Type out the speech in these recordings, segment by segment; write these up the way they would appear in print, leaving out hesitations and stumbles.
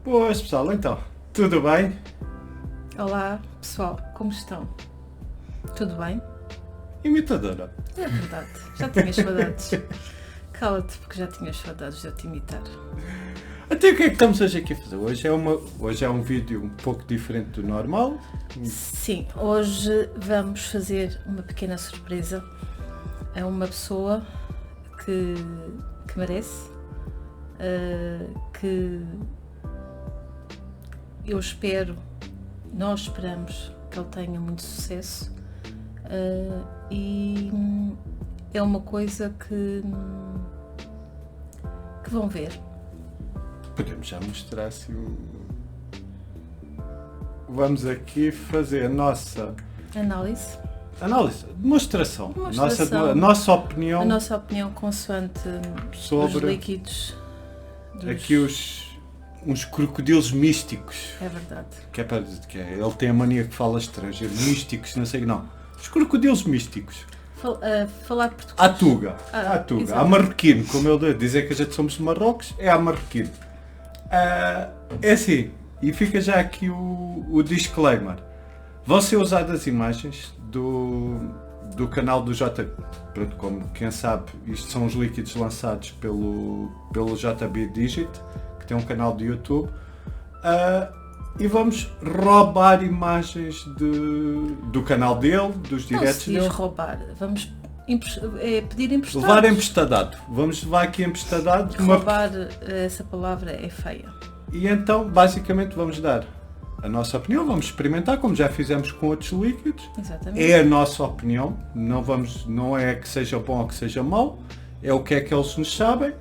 Boas pessoal, então, tudo bem? Olá pessoal, como estão? Tudo bem? Imitadora. É verdade, já tinhas saudades. Cala-te porque já tinhas saudades de eu te imitar. Até o que é que estamos hoje aqui a fazer? Hoje é um vídeo um pouco diferente do normal. Sim, hoje vamos fazer uma pequena surpresa a uma pessoa que merece, que eu espero, nós esperamos que ele tenha muito sucesso, e é uma coisa que vão ver. Podemos já mostrar assim Vamos aqui fazer a nossa Análise, demonstração. Demonstração. Nossa opinião a nossa opinião consoante os sobre líquidos dos... aqui uns crocodilos místicos. É verdade. Ele tem a mania que fala estrangeiro, místicos, não sei, não. Os crocodilos místicos. Falar português. À Tuga, exatamente. a marroquino, como ele dizer que a gente somos de Marrocos, é a marroquino. É assim, e fica já aqui o disclaimer. Vão ser usadas imagens do canal do J. Pronto, como quem sabe, isto são os líquidos lançados pelo JB Digit, que tem um canal de YouTube. E vamos roubar imagens do canal dele, dos Não diretos se diz dele. roubar, vamos pedir emprestado. Levar emprestadado. Vamos levar aqui emprestadado. Roubar, essa palavra é feia. E então, basicamente, vamos dar a nossa opinião, vamos experimentar, como já fizemos com outros líquidos. Exatamente. É a nossa opinião, não é que seja bom ou que seja mau, é o que é que eles nos sabem.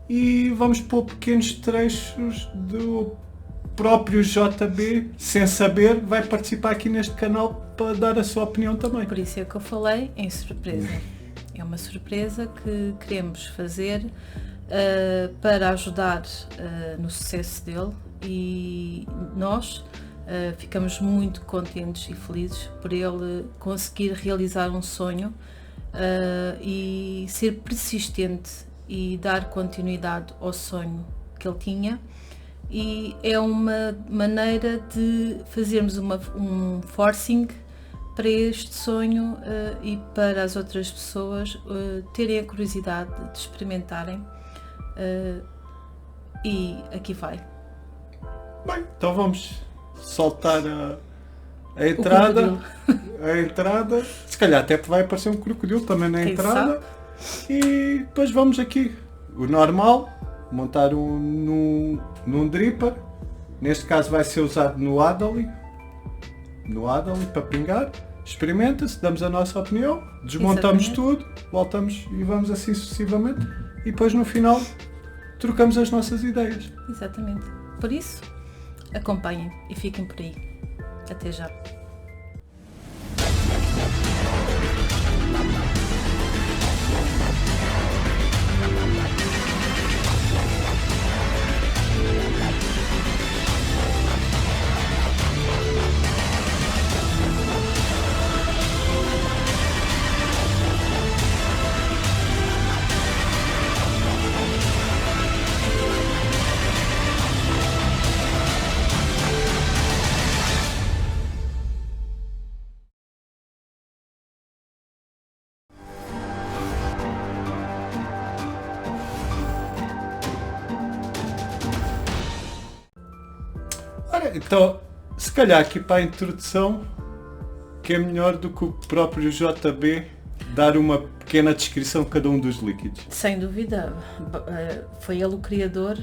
E vamos pôr pequenos trechos do próprio JB, sem saber, vai participar aqui neste canal para dar a sua opinião também. Por isso é que eu falei em surpresa. É uma surpresa que queremos fazer para ajudar no sucesso dele, e nós ficamos muito contentes e felizes por ele conseguir realizar um sonho e ser persistente e dar continuidade ao sonho que ele tinha. E é uma maneira de fazermos um forcing para este sonho e para as outras pessoas terem a curiosidade de experimentarem. E aqui vai. Bem, então vamos soltar a entrada. A entrada. Se calhar até vai aparecer um crocodilo também na Quem entrada. E depois vamos aqui. O normal, montar num dripper. Neste caso vai ser usado no Adderley para pingar. Experimenta-se, damos a nossa opinião, desmontamos tudo, voltamos e vamos assim sucessivamente. E depois no final trocamos as nossas ideias. Exatamente. Por isso, acompanhem e fiquem por aí. Até já. Ora, então, se calhar aqui para a introdução, que é melhor do que o próprio JB dar uma pequena descrição de cada um dos líquidos. Sem dúvida, foi ele o criador,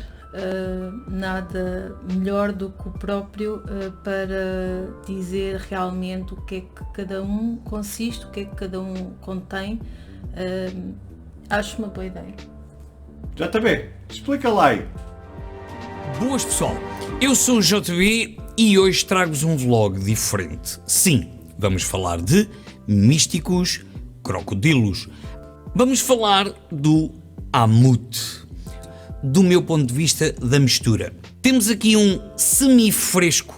nada melhor do que o próprio para dizer realmente o que é que cada um consiste, o que é que cada um contém. Acho uma boa ideia. JB, explica lá aí. Boas pessoal, eu sou o JB e hoje trago-vos um vlog diferente. Sim, vamos falar de místicos crocodilos. Vamos falar do Amut, do meu ponto de vista da mistura. Temos aqui um semi-fresco,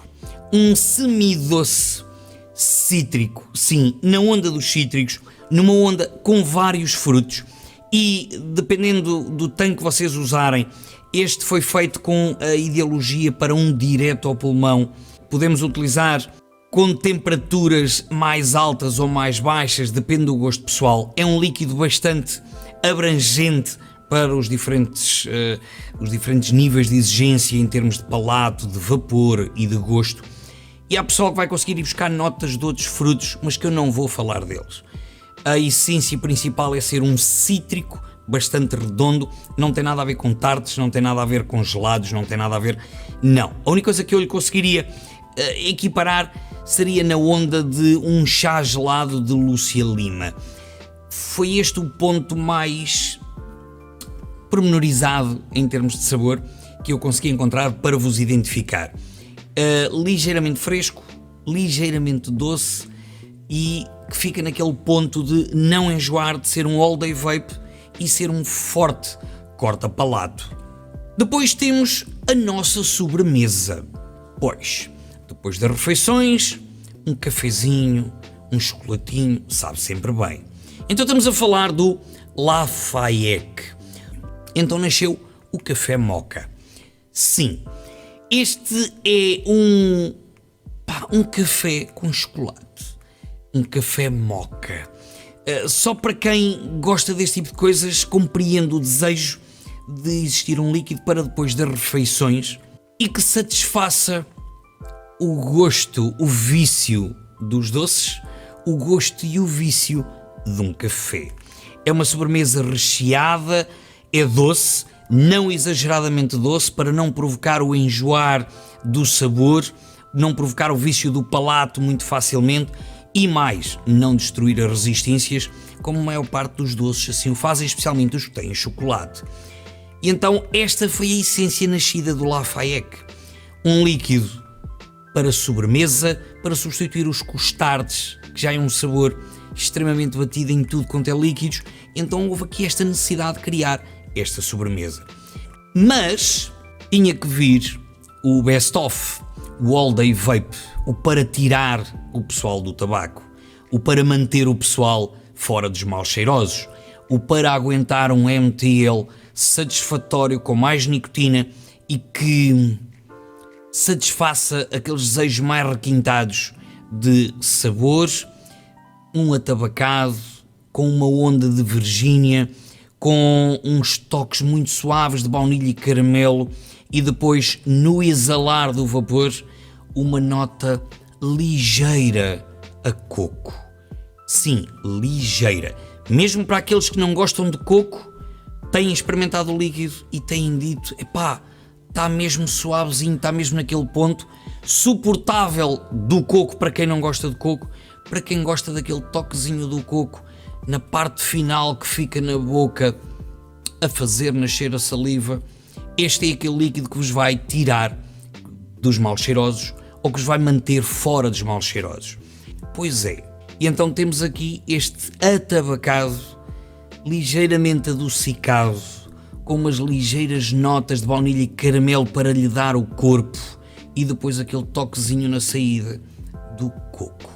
um semi-doce cítrico, sim, na onda dos cítricos, numa onda com vários frutos, e dependendo do tanque que vocês usarem, Este foi feito com a ideologia para um direto ao pulmão. Podemos utilizar com temperaturas mais altas ou mais baixas, depende do gosto pessoal. É um líquido bastante abrangente para os diferentes níveis de exigência em termos de palato, de vapor e de gosto. E há pessoal que vai conseguir ir buscar notas de outros frutos, mas que eu não vou falar deles. A essência principal é ser um cítrico bastante redondo, não tem nada a ver com tartes, não tem nada a ver com gelados, não tem nada a ver... Não. A única coisa que eu lhe conseguiria equiparar seria na onda de um chá gelado de Lúcia Lima. Foi este o ponto mais pormenorizado em termos de sabor que eu consegui encontrar para vos identificar. Ligeiramente fresco, ligeiramente doce e que fica naquele ponto de não enjoar, de ser um all day vape e ser um forte corta-palato. Depois temos a nossa sobremesa. Pois, depois das refeições, um cafezinho, um chocolatinho, sabe sempre bem. Então estamos a falar do Lafayette. Então nasceu o café moca. Sim, este é um café com chocolate. Um café moca. Só para quem gosta deste tipo de coisas, compreende o desejo de existir um líquido para depois das refeições e que satisfaça o gosto, o vício dos doces, o gosto e o vício de um café. É uma sobremesa recheada, é doce, não exageradamente doce, para não provocar o enjoar do sabor, não provocar o vício do palato muito facilmente e mais, não destruir as resistências, como a maior parte dos doces assim o fazem, especialmente os que têm chocolate. E então esta foi a essência nascida do Lafayette, um líquido para sobremesa, para substituir os custardes, que já é um sabor extremamente batido em tudo quanto é líquidos, então houve aqui esta necessidade de criar esta sobremesa. Mas tinha que vir o best-of, o all day vape, o para tirar o pessoal do tabaco, o para manter o pessoal fora dos mal cheirosos, o para aguentar um MTL satisfatório com mais nicotina e que satisfaça aqueles desejos mais requintados de sabor, um atabacado com uma onda de Virgínia, com uns toques muito suaves de baunilha e caramelo e depois no exalar do vapor uma nota ligeira a coco. Sim, ligeira. Mesmo para aqueles que não gostam de coco, têm experimentado o líquido e têm dito, epá, está mesmo suavezinho, está mesmo naquele ponto, suportável do coco para quem não gosta de coco, para quem gosta daquele toquezinho do coco na parte final que fica na boca a fazer nascer a saliva. Este é aquele líquido que vos vai tirar dos mal cheirosos ou que vos vai manter fora dos mal cheirosos. Pois é, e então temos aqui este atabacado ligeiramente adocicado, com umas ligeiras notas de baunilha e caramelo para lhe dar o corpo e depois aquele toquezinho na saída do coco.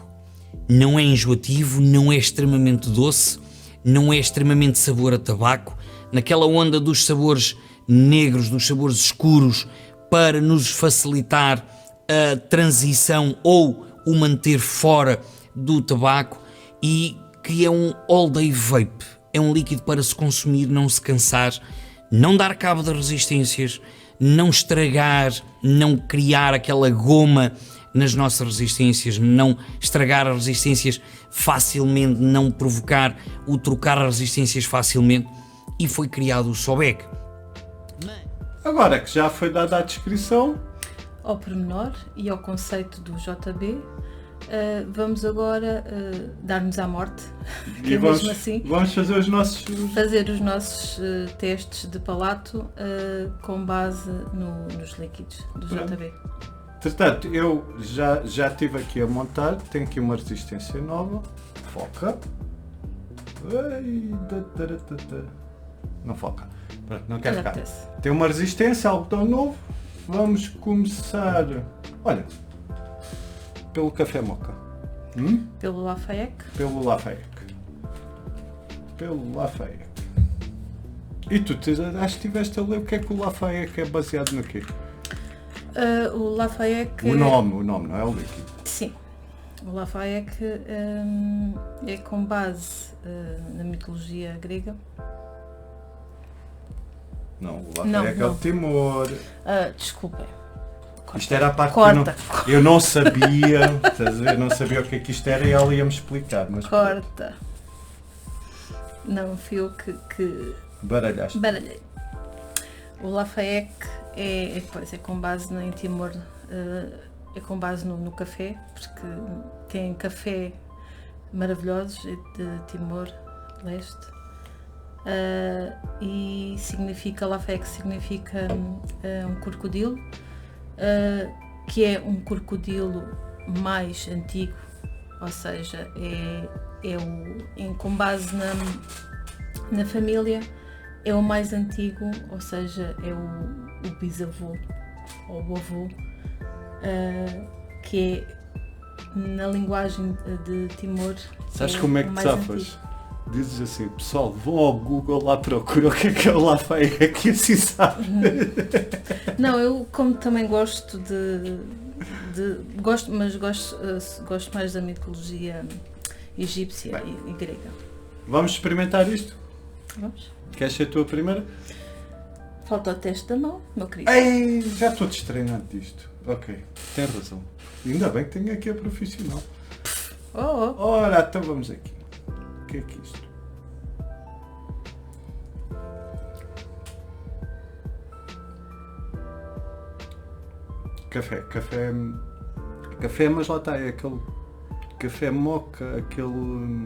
Não é enjoativo, não é extremamente doce, não é extremamente sabor a tabaco, naquela onda dos sabores negros, dos sabores escuros, para nos facilitar a transição ou o manter fora do tabaco, e que é um all day vape, é um líquido para se consumir, não se cansar, não dar cabo das resistências, não estragar, não criar aquela goma nas nossas resistências, não estragar as resistências facilmente, não provocar o trocar as resistências facilmente, e foi criado o Sobec. Agora que já foi dada a descrição, ao pormenor e ao conceito do JB, vamos agora dar-nos à morte, que é mesmo assim, vamos fazer os nossos testes de palato com base nos líquidos do JB. Portanto, eu já estive aqui a montar, tenho aqui uma resistência nova, foca, não foca, pronto, não quer ficar. Tem uma resistência, algodão novo, vamos começar, olha, pelo café moca. Pelo Lafayette. Pelo Lafayette. E tu acho que estiveste a ler o que é que o Lafayette é baseado no quê? O Lafayette... O nome, não é o líquido. Sim. O Lafayette é com base na mitologia grega. Não, o Lafayette é o Timor. Desculpem. Corta. Isto era a parte Corta. que eu não sabia, estás a ver? Eu não sabia o que é que isto era e ela ia-me explicar. Mas Corta. Não, fui eu que baralhaste. baralhei. O Lafayette é com base em Timor, é com base no café, porque tem café maravilhosos de Timor-Leste. E significa, Lafayette significa um crocodilo, que é um crocodilo mais antigo, ou seja, com base na família, é o mais antigo, ou seja, é o bisavô ou o avô, que é na linguagem de Timor. Sabes como é que o te mais safas? antigo. Dizes assim, pessoal, vão ao Google lá procurar o que é o Lafayette que assim sabe. Não, eu como também gosto gosto mais da mitologia egípcia e grega. Vamos experimentar isto? Vamos? Queres ser a tua primeira? Falta o teste da mão, meu querido. Ei, já estou destreinado disto. Ok, tem razão. Ainda bem que tenho aqui a profissional. Oh. Ora, então vamos aqui. O que é isto? Café, mas lá está, é aquele café moca, aquele...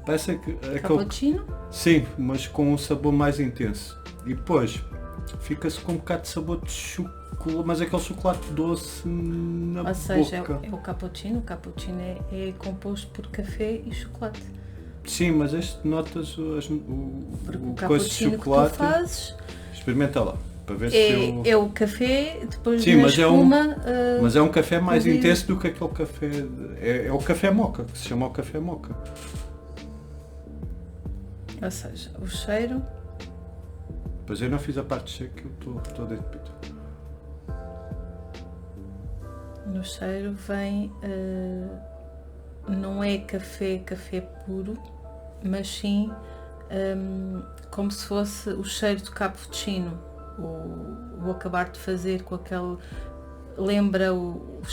Parece aquele... Cappuccino? Sim, mas com um sabor mais intenso. E depois fica-se com um bocado de sabor de chocolate, mas aquele chocolate doce na boca. Ou seja, é o cappuccino. O cappuccino é composto por café e chocolate. Sim, mas este notas o coisa de cappuccino chocolate. que tu fazes Experimenta lá, para ver se eu... é o café, depois Sim, na mas espuma... mas é um café mais cozido. intenso do que aquele café... É o café moca, que se chama o café moca. Ou seja, o cheiro... Pois eu não fiz a parte cheia que eu estou dentro de pito. No cheiro vem... não é café puro, mas sim como se fosse o cheiro do cappuccino. O acabar de fazer com aquele... Lembra o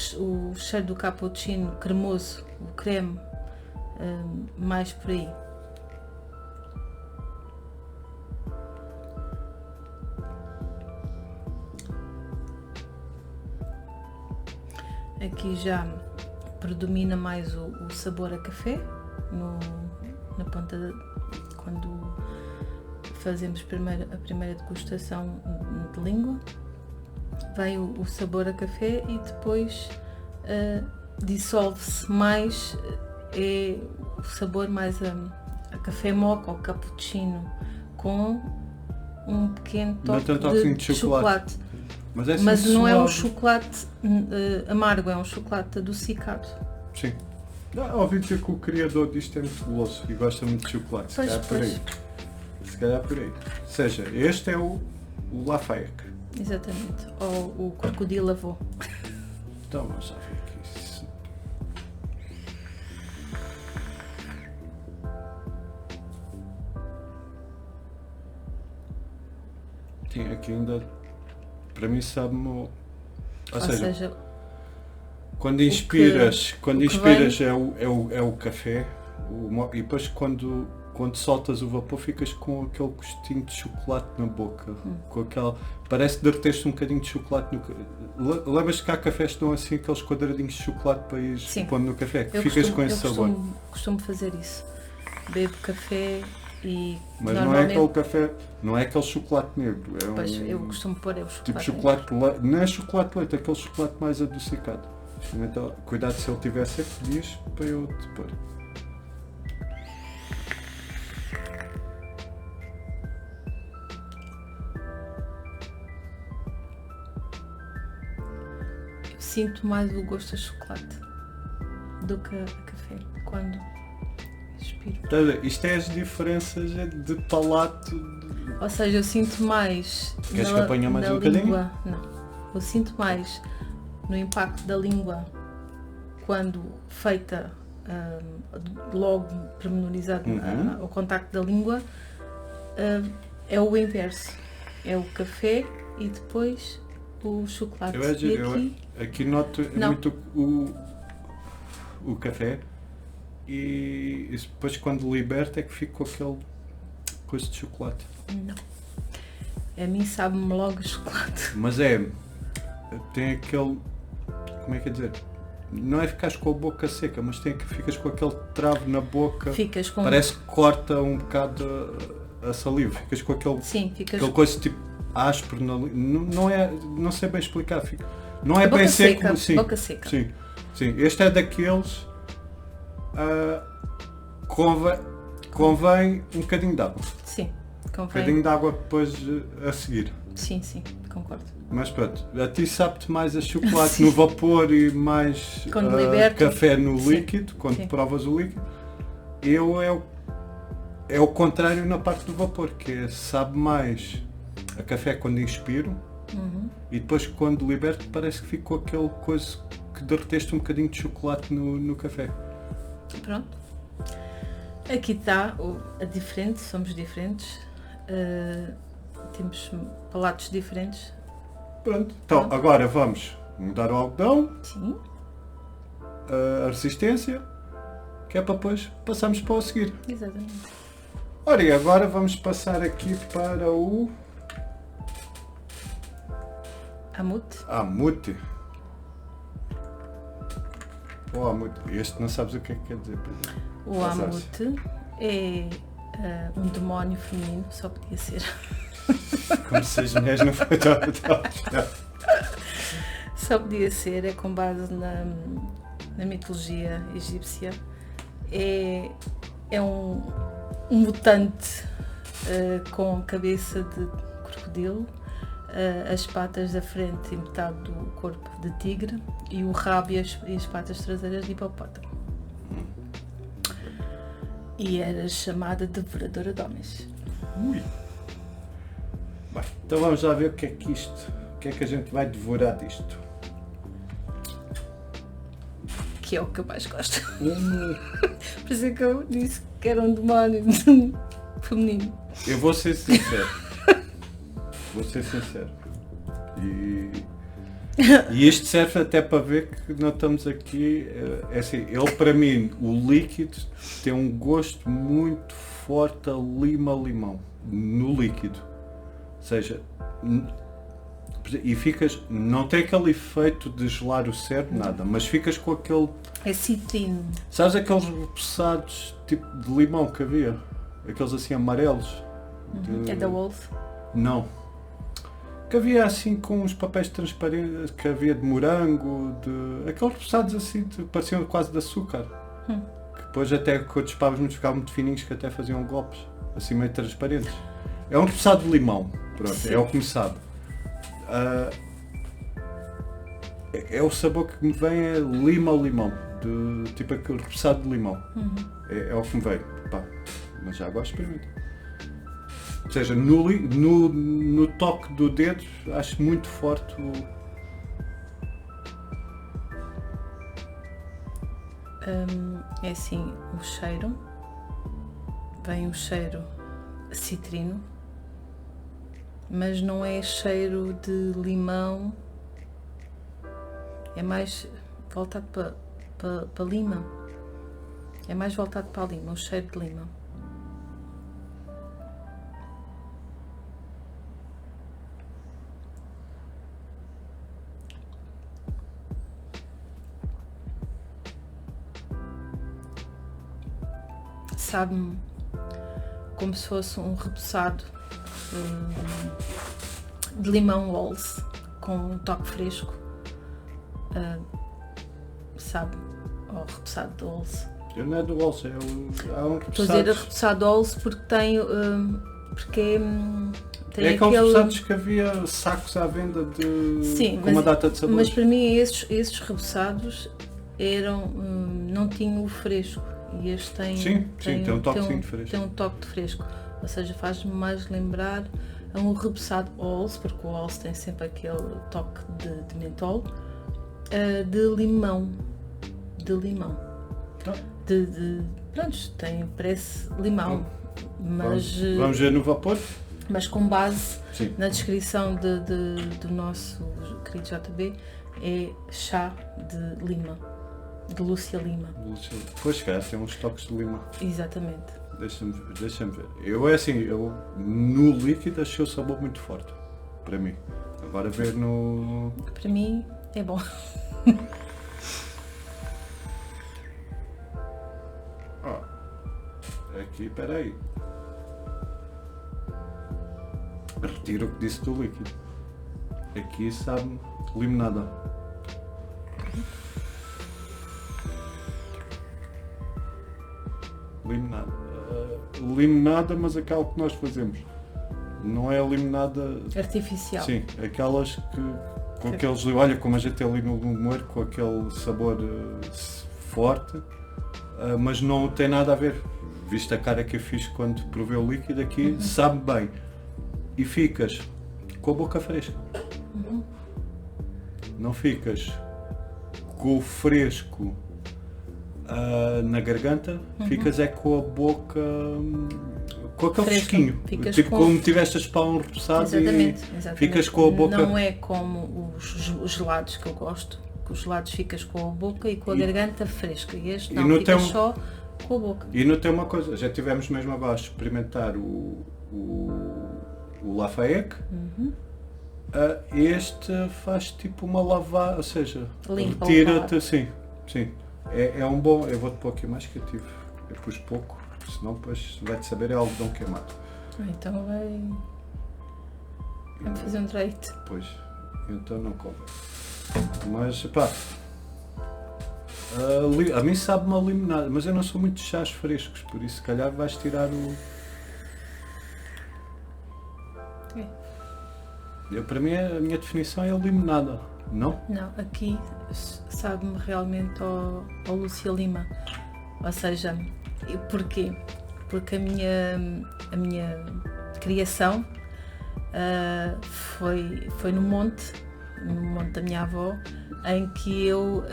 cheiro do cappuccino cremoso, o creme, mais por aí. Aqui já predomina mais o sabor a café, na ponta quando fazemos a primeira degustação de língua. Vem o sabor a café e depois dissolve-se mais, é o sabor mais a café moca ou cappuccino, com um pequeno toque de chocolate. Mas não é um chocolate amargo, é um chocolate adocicado. Sim. Ouvi dizer que o criador disto é muito goloso e gosta muito de chocolate. Se calhar por aí. Ou seja, este é o Lafayette. Exatamente. Ou o crocodilo avô. Então vamos já ver aqui isso. Sim, aqui ainda... Para mim sabe-me... Ou seja, quando inspiras, é o café, e depois quando soltas o vapor ficas com aquele gostinho de chocolate na boca, com aquela... Parece que derreteste um bocadinho de chocolate no... Lembras que há cafés que dão assim aqueles quadradinhos de chocolate para ir pondo no café? Que ficas com esse sabor. Costumo fazer isso. Bebo café e... Mas não é aquele café, não é aquele chocolate negro. Pois, eu costumo pôr o chocolate. Tipo chocolate leite, não é chocolate leite, é aquele chocolate mais adocicado. Então, cuidado se ele tiver seco, diz para eu te pôr. Eu sinto mais o gosto a chocolate do que a café quando respiro. Isto é as diferenças de palato Ou seja, eu sinto mais Queres que apanhe mais um bocadinho? língua. Não. Eu sinto mais no impacto da língua quando feita logo pormenorizado ao contacto da língua. É o inverso. É o café e depois o chocolate. Aqui noto muito o café e depois quando liberta é que fico com aquele coisa de chocolate. Não. A mim sabe-me logo chocolate. Mas tem aquele, como é que é dizer? Não é ficares com a boca seca, mas ficas com aquele travo na boca. Ficas com... Parece que corta um bocado a saliva. Ficas com aquele, Sim, aquele coisa tipo áspero na língua. Não sei bem explicar. Não é bem seca, seco. Sim, boca seca. Sim. Este é daqueles. Convém um bocadinho de água. Sim, convém. Um bocadinho de água depois a seguir. Sim, concordo. Mas pronto, a ti sabe-te mais a chocolate no vapor e mais café no líquido, quando provas o líquido. É o contrário na parte do vapor, que sabe mais a café quando inspiro e depois quando liberto parece que ficou aquele coisa que derreteste um bocadinho de chocolate no café. Pronto. Aqui está a diferente, somos diferentes, temos palatos diferentes. Pronto, então agora vamos mudar o algodão, Sim. A resistência, que é para depois passarmos para o seguir. Exatamente. Ora, e agora vamos passar aqui para o Amute. O Amute, este não sabes o que é que quer dizer. O Amute é um demónio feminino, só podia ser. Como se as mulheres não fossem. Só podia ser, é com base na mitologia egípcia. É um mutante com cabeça de crocodilo, as patas da frente e metade do corpo de tigre e o rabo e as patas traseiras de hipopótamo. E era chamada de devoradora de homens. Ui. Bem, então vamos lá ver o que é que a gente vai devorar disto. Que é o que eu mais gosto. Por isso é que eu disse que era um demónio feminino. Eu vou ser sincero. E isto serve até para ver que não estamos aqui. É assim, ele para mim, o líquido tem um gosto muito forte a lima-limão no líquido. Ou seja, e ficas, não tem aquele efeito de gelar o cérebro, nada, mas ficas com aquele... É citrino. Sabes aqueles repousados tipo de limão que havia? Aqueles assim amarelos? É da Wolf? Não. Que havia assim com uns papéis transparentes, que havia de morango, aqueles repousados assim, pareciam quase de açúcar. Que depois até quando despavas muito ficavam muito fininhos, que até faziam golpes, assim meio transparentes. É um repousado de limão, pronto, Sim. é o que me sabe. É o sabor que me vem, é lima-limão, tipo aquele repousado de limão. É o que me vem, pá, mas já agora experimento. Ou seja, no toque do dedo, acho muito forte é assim, o cheiro, vem um cheiro citrino, mas não é cheiro de limão, é mais voltado para lima, é mais voltado para a lima, o cheiro de lima. Sabe-me como se fosse um repoussado de limão Walls com um toque fresco, sabe, ao repoussado de Walls. Não é do Walls, há um Estou a dizer repoussado de Walls porque tem é aqueles repousados que havia sacos à venda com uma data de sabores. Mas para mim esses repousados não tinham o fresco. E este tem um toque de fresco. Tem um toque de fresco. ou seja, faz-me mais lembrar a um repousado Halls, porque o Halls tem sempre aquele toque de mentol, de limão. Tá. Pronto, parece limão, mas, Vamos ver no vapor? mas com base Sim. na descrição do nosso querido JB, é chá de lima, de Lúcia Lima. Pois, se calhar tem uns toques de limão. Exatamente. Deixa-me Deixa-me ver. Eu no líquido achei o sabor muito forte, para mim. Agora ver no... Para mim é bom. Aqui, peraí. Retiro o que disse do líquido. Aqui sabe limonada. Limonada. Limonada, mas aquela que nós fazemos. Não é a limonada... Artificial. Sim, aquelas que... Com aqueles... Olha como a gente tem ali no humor, com aquele sabor forte, mas não tem nada a ver. Viste a cara que eu fiz quando provei o líquido aqui, sabe bem. E ficas com a boca fresca. Não ficas com o fresco na garganta, ficas é com a boca... com aquele Fresco. fresquinho. Ficas Tipo com- como tiveste a espar um repousado Exatamente. ficas com a boca... Não é como os gelados que eu gosto, que os gelados ficas com a boca e com a garganta fresca. E este não, no ficas teu- só com a boca. E não tem uma coisa, já tivemos mesmo abaixo experimentar o Lafayette. Este faz tipo uma lavagem, ou seja, Limpa o retira-te, paladar. sim. É um bom, eu vou-te pôr aqui mais que eu pus pouco, senão depois vai-te saber é algodão queimado. Então vai-me fazer um direito. Pois, então não convém. Mas pá, a mim sabe-me a limonada, mas eu não sou muito de chás frescos, por isso se calhar vais tirar o... Para mim a minha definição é a limonada, não? Não, aqui sabe-me realmente ao Lúcia Lima. Ou seja, porquê? Porque a minha criação foi no monte da minha avó, em que eu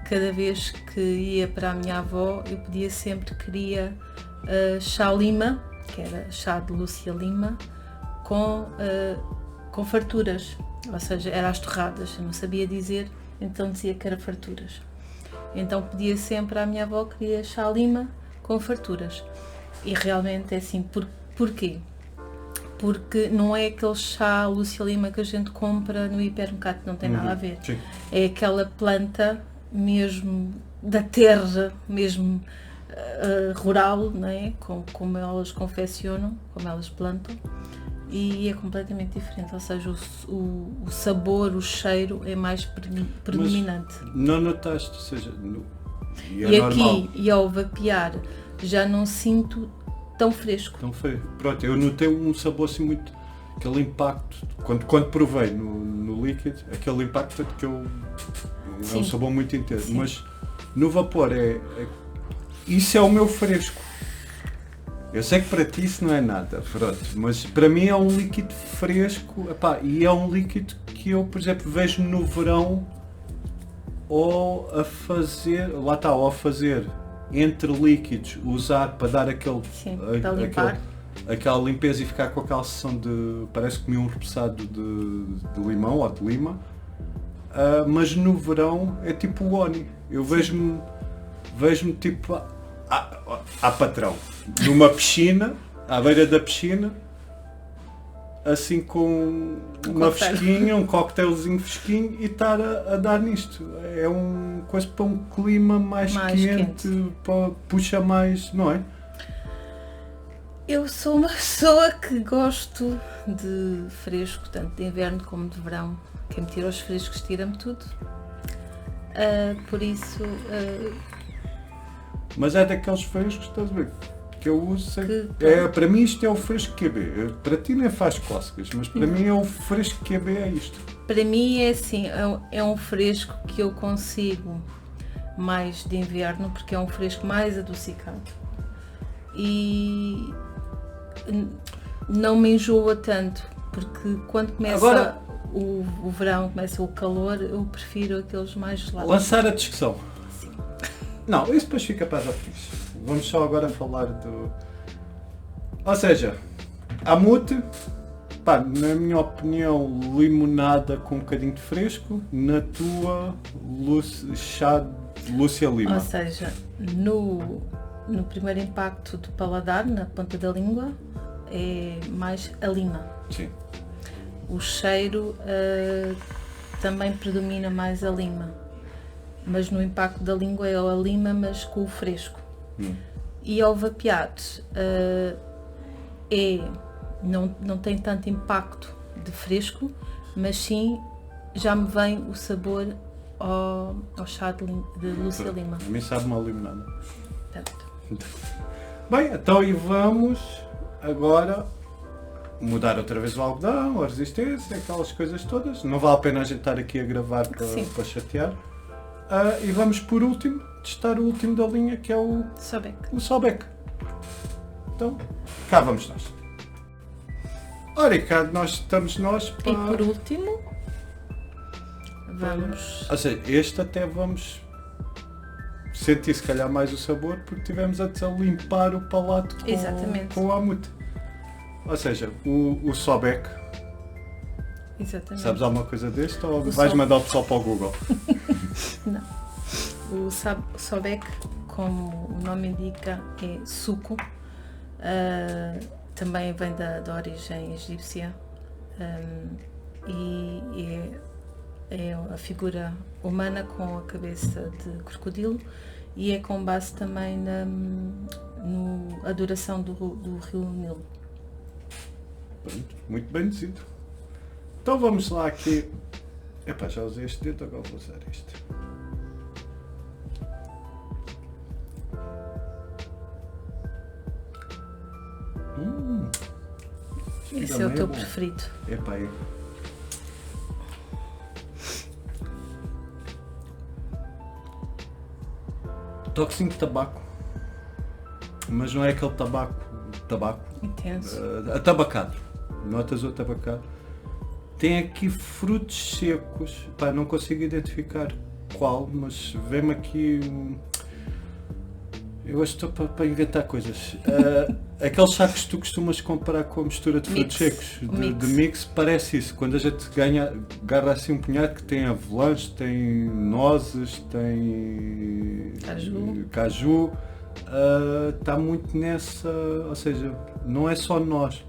cada vez que ia para a minha avó eu pedia sempre que queria chá Lima, que era chá de Lúcia Lima, com farturas, ou seja, era às torradas, eu não sabia dizer, então dizia que era farturas. Então pedia sempre à minha avó que queria chá Lima com farturas. E realmente é assim, porquê? Porque não é aquele chá Lúcia Lima que a gente compra no hipermercado, não tem nada a ver. Sim. É aquela planta mesmo da terra, mesmo rural, não é? Como elas confeccionam, como elas plantam, e é completamente diferente, ou seja, o sabor, o cheiro é mais predominante. Não notaste, ou seja, e é E normal. aqui, e ao vapear, já não sinto tão fresco. Então foi. Pronto, eu notei um sabor assim muito. Aquele impacto. Quando provei no líquido, aquele impacto que eu. É Sim. um sabor muito intenso. Sim. Mas no vapor isso é o meu fresco. Eu sei que para ti isso não é nada, pronto, mas para mim é um líquido fresco, epá, e é um líquido que eu, por exemplo, vejo no verão ou a fazer entre líquidos, usar para dar aquele, Sim, para limpar. aquela limpeza e ficar com aquela sensação de, parece que comi um repousado de limão ou de lima, mas no verão é tipo o Oni, eu vejo-me tipo a patrão, numa piscina, à beira da piscina, assim com uma coquetel. fresquinha, um coquetelzinho fresquinho e estar a dar nisto. É um coisa para um clima mais quente. Puxa mais, não é? Eu sou uma pessoa que gosto de fresco, tanto de inverno como de verão. Quem me tira os frescos tira-me tudo. Por isso, Mas é daqueles frescos, estás a ver? Que eu uso sempre. Que- Para mim isto é o fresco QB. Para ti nem faz cócegas, mas para mim é o fresco QB, é isto. para mim é assim, é um fresco que eu consigo mais de inverno, porque é um fresco mais adocicado. E não me enjoa tanto, porque quando começa Agora- o verão, começa o calor, eu prefiro aqueles mais gelados. Lançar a discussão. Sim. Não, isso depois fica para as opiniões. Vamos só agora falar do... Ou seja, a mute, pá, na minha opinião, limonada com um bocadinho de fresco. Na tua, chá de Lúcia Lima. Ou seja, no primeiro impacto do paladar, na ponta da língua, é mais a lima. Sim. O cheiro também predomina mais a lima, mas no impacto da língua é a lima, mas com o fresco. E ao vapear não tem tanto impacto de fresco, mas sim já me vem o sabor ao chá de Lúcia Lima. A mim sabe uma limonada. Portanto, Bem, então e vamos agora mudar outra vez o algodão, a resistência, aquelas coisas todas. Não vale a pena a gente estar aqui a gravar Sim. para chatear. E vamos por último testar o último da linha, que é o Sobeck. Sobeck. Então, cá vamos nós. Ora, e cá estamos nós para... E por último, vamos... Ou seja, este até vamos sentir se calhar mais o sabor, porque tivemos antes a limpar o palato Exatamente. com o amute. Ou seja, o Sobeck, Exatamente. sabes alguma coisa deste ou O vais Sobeck. mandar o pessoal para o Google? Não. O Sobeck, como o nome indica, é suco. Também vem da origem egípcia. E é a figura humana com a cabeça de crocodilo e é com base também na adoração do rio Nilo. Pronto, muito bem dizido. Então vamos lá aqui. Epá, já usei este dedo, agora vou usar este. Esse Ainda é o bem teu bom. preferido. Epá, é. Toquezinho de tabaco. Mas não é aquele tabaco. Intenso. Atabacado. Notas o atabacado. Tem aqui frutos secos. Pá, não consigo identificar qual, mas vem-me aqui. Eu hoje estou para inventar coisas. Aqueles sacos que tu costumas comprar com a mistura de frutos Mix. secos, O de mix. mix, parece isso. Quando a gente agarra assim um punhado que tem avelãs, tem nozes, tem caju, está muito nessa, ou seja, não é só nós.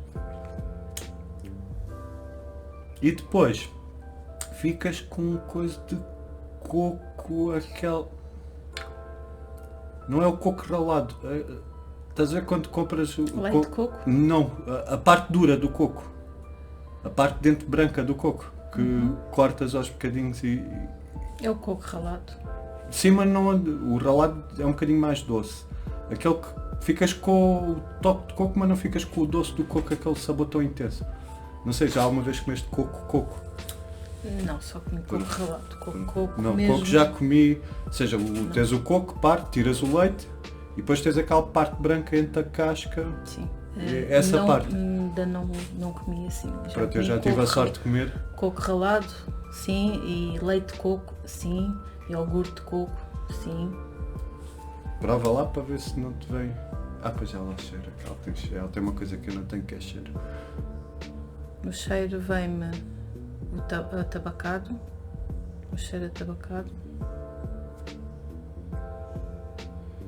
E depois ficas com coisa de coco, aquele... Não é o coco ralado. Estás a ver quando compras o Leite de coco? Não, a parte dura do coco. A parte dentro branca do coco. Que cortas aos bocadinhos e... É o coco ralado. De cima não, o ralado é um bocadinho mais doce. Aquele que ficas com o toque de coco, mas não ficas com o doce do coco, aquele sabor tão intenso. Não sei, já alguma vez comeste coco? Não, só comi coco ralado. Coco Não, mesmo. coco já comi, ou seja, tens o coco, parte, tiras o leite e depois tens aquela parte branca entre a casca. Sim. Essa não, parte. Ainda não comi assim. Pronto, eu comi já tive a coco sorte de comer. Coco ralado, sim. E leite de coco, sim. Iogurte de coco, sim. Prova lá para ver se não te vem. Pois ela cheira, ela tem uma coisa que eu não tenho, que é cheiro. No cheiro vem-me o atabacado. O cheiro atabacado.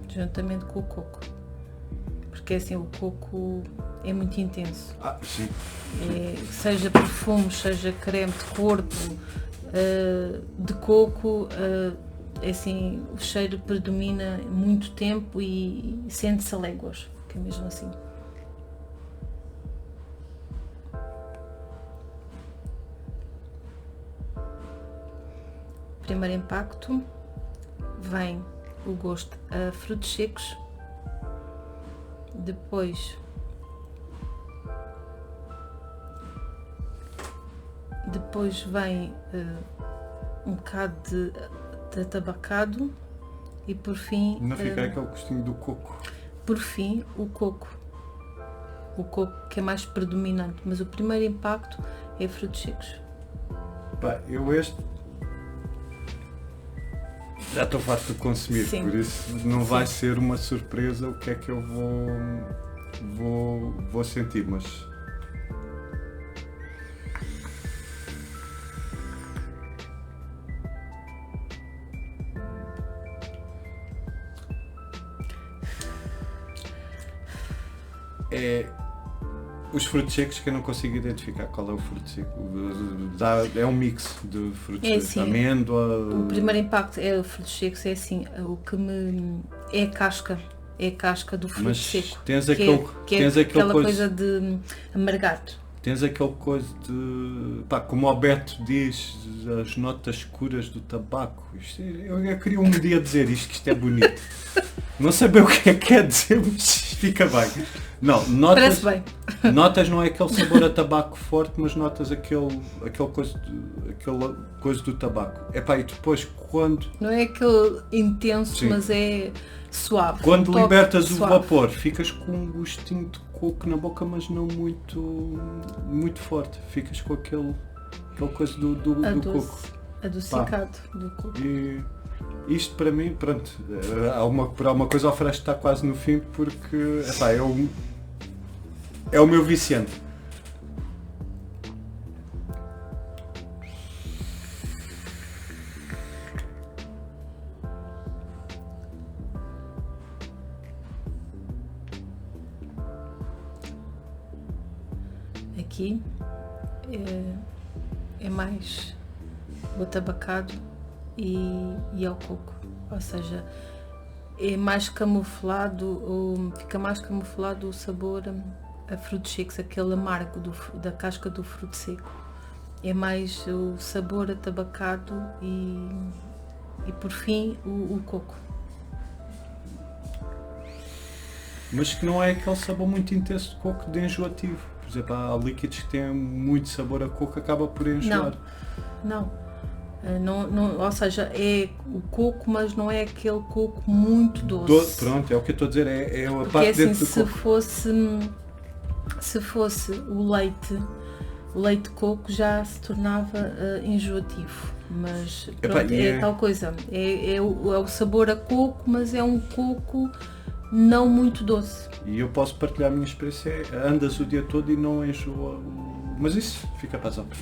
Juntamente com o coco. Porque assim, o coco é muito intenso. Sim. Seja perfume, seja creme de corpo, de coco, é assim, o cheiro predomina muito tempo e sente-se a léguas, que é mesmo assim. Primeiro impacto, vem o gosto a frutos secos, depois vem um bocado de atabacado e por fim Não fica aquele gostinho do coco. por fim o coco o coco que é mais predominante, mas o primeiro impacto é frutos secos. Pá, eu este já estou farto de consumir, Sim. por isso não vai ser uma surpresa o que é que eu vou sentir, mas é os frutos secos que eu não consigo identificar qual é o fruto seco. É um mix de frutos É secos, assim, amêndoa. O primeiro impacto é frutos secos, é assim, o que me é a casca do fruto Mas seco. tens que aquele, que tens é aquele aquela coisa, coisa de amargar. tens aquele coisa de, pá, como o Beto diz, as notas escuras do tabaco. Eu queria um dia dizer isto, que isto é bonito. Não saber o que é que quer dizer, mas fica bem. Não, notas, Parece bem. notas não é aquele sabor a tabaco forte, mas notas aquele coisa do tabaco. Epá, e depois quando Não é aquele intenso, Sim. mas é suave. Quando um toque libertas o suave. vapor, ficas com um gostinho de coco na boca, mas não muito forte. Ficas com aquele coisa do coco. Adocicado do coco. E isto para mim, pronto, para uma coisa oferece está quase no fim, porque epá, é o meu viciante. Aqui é mais o atabacado e ao coco, ou seja, é mais camuflado, fica mais camuflado o sabor a frutos secos, aquele amargo da casca do fruto seco. É mais o sabor atabacado e por fim o coco. Mas que não é aquele sabor muito intenso de coco de enjoativo. Por exemplo, há líquidos que têm muito sabor a coco, acaba por enjoar. Não, ou seja, é o coco, mas não é aquele coco muito doce. Pronto, é o que eu estou a dizer, é a Porque parte assim, dentro do coco. se fosse o leite de coco já se tornava enjoativo. Mas Epá, pronto, é tal coisa. É o sabor a coco, mas é um coco não muito doce. E eu posso partilhar a minha experiência, andas o dia todo e não enjoa. Mas isso fica para as outras.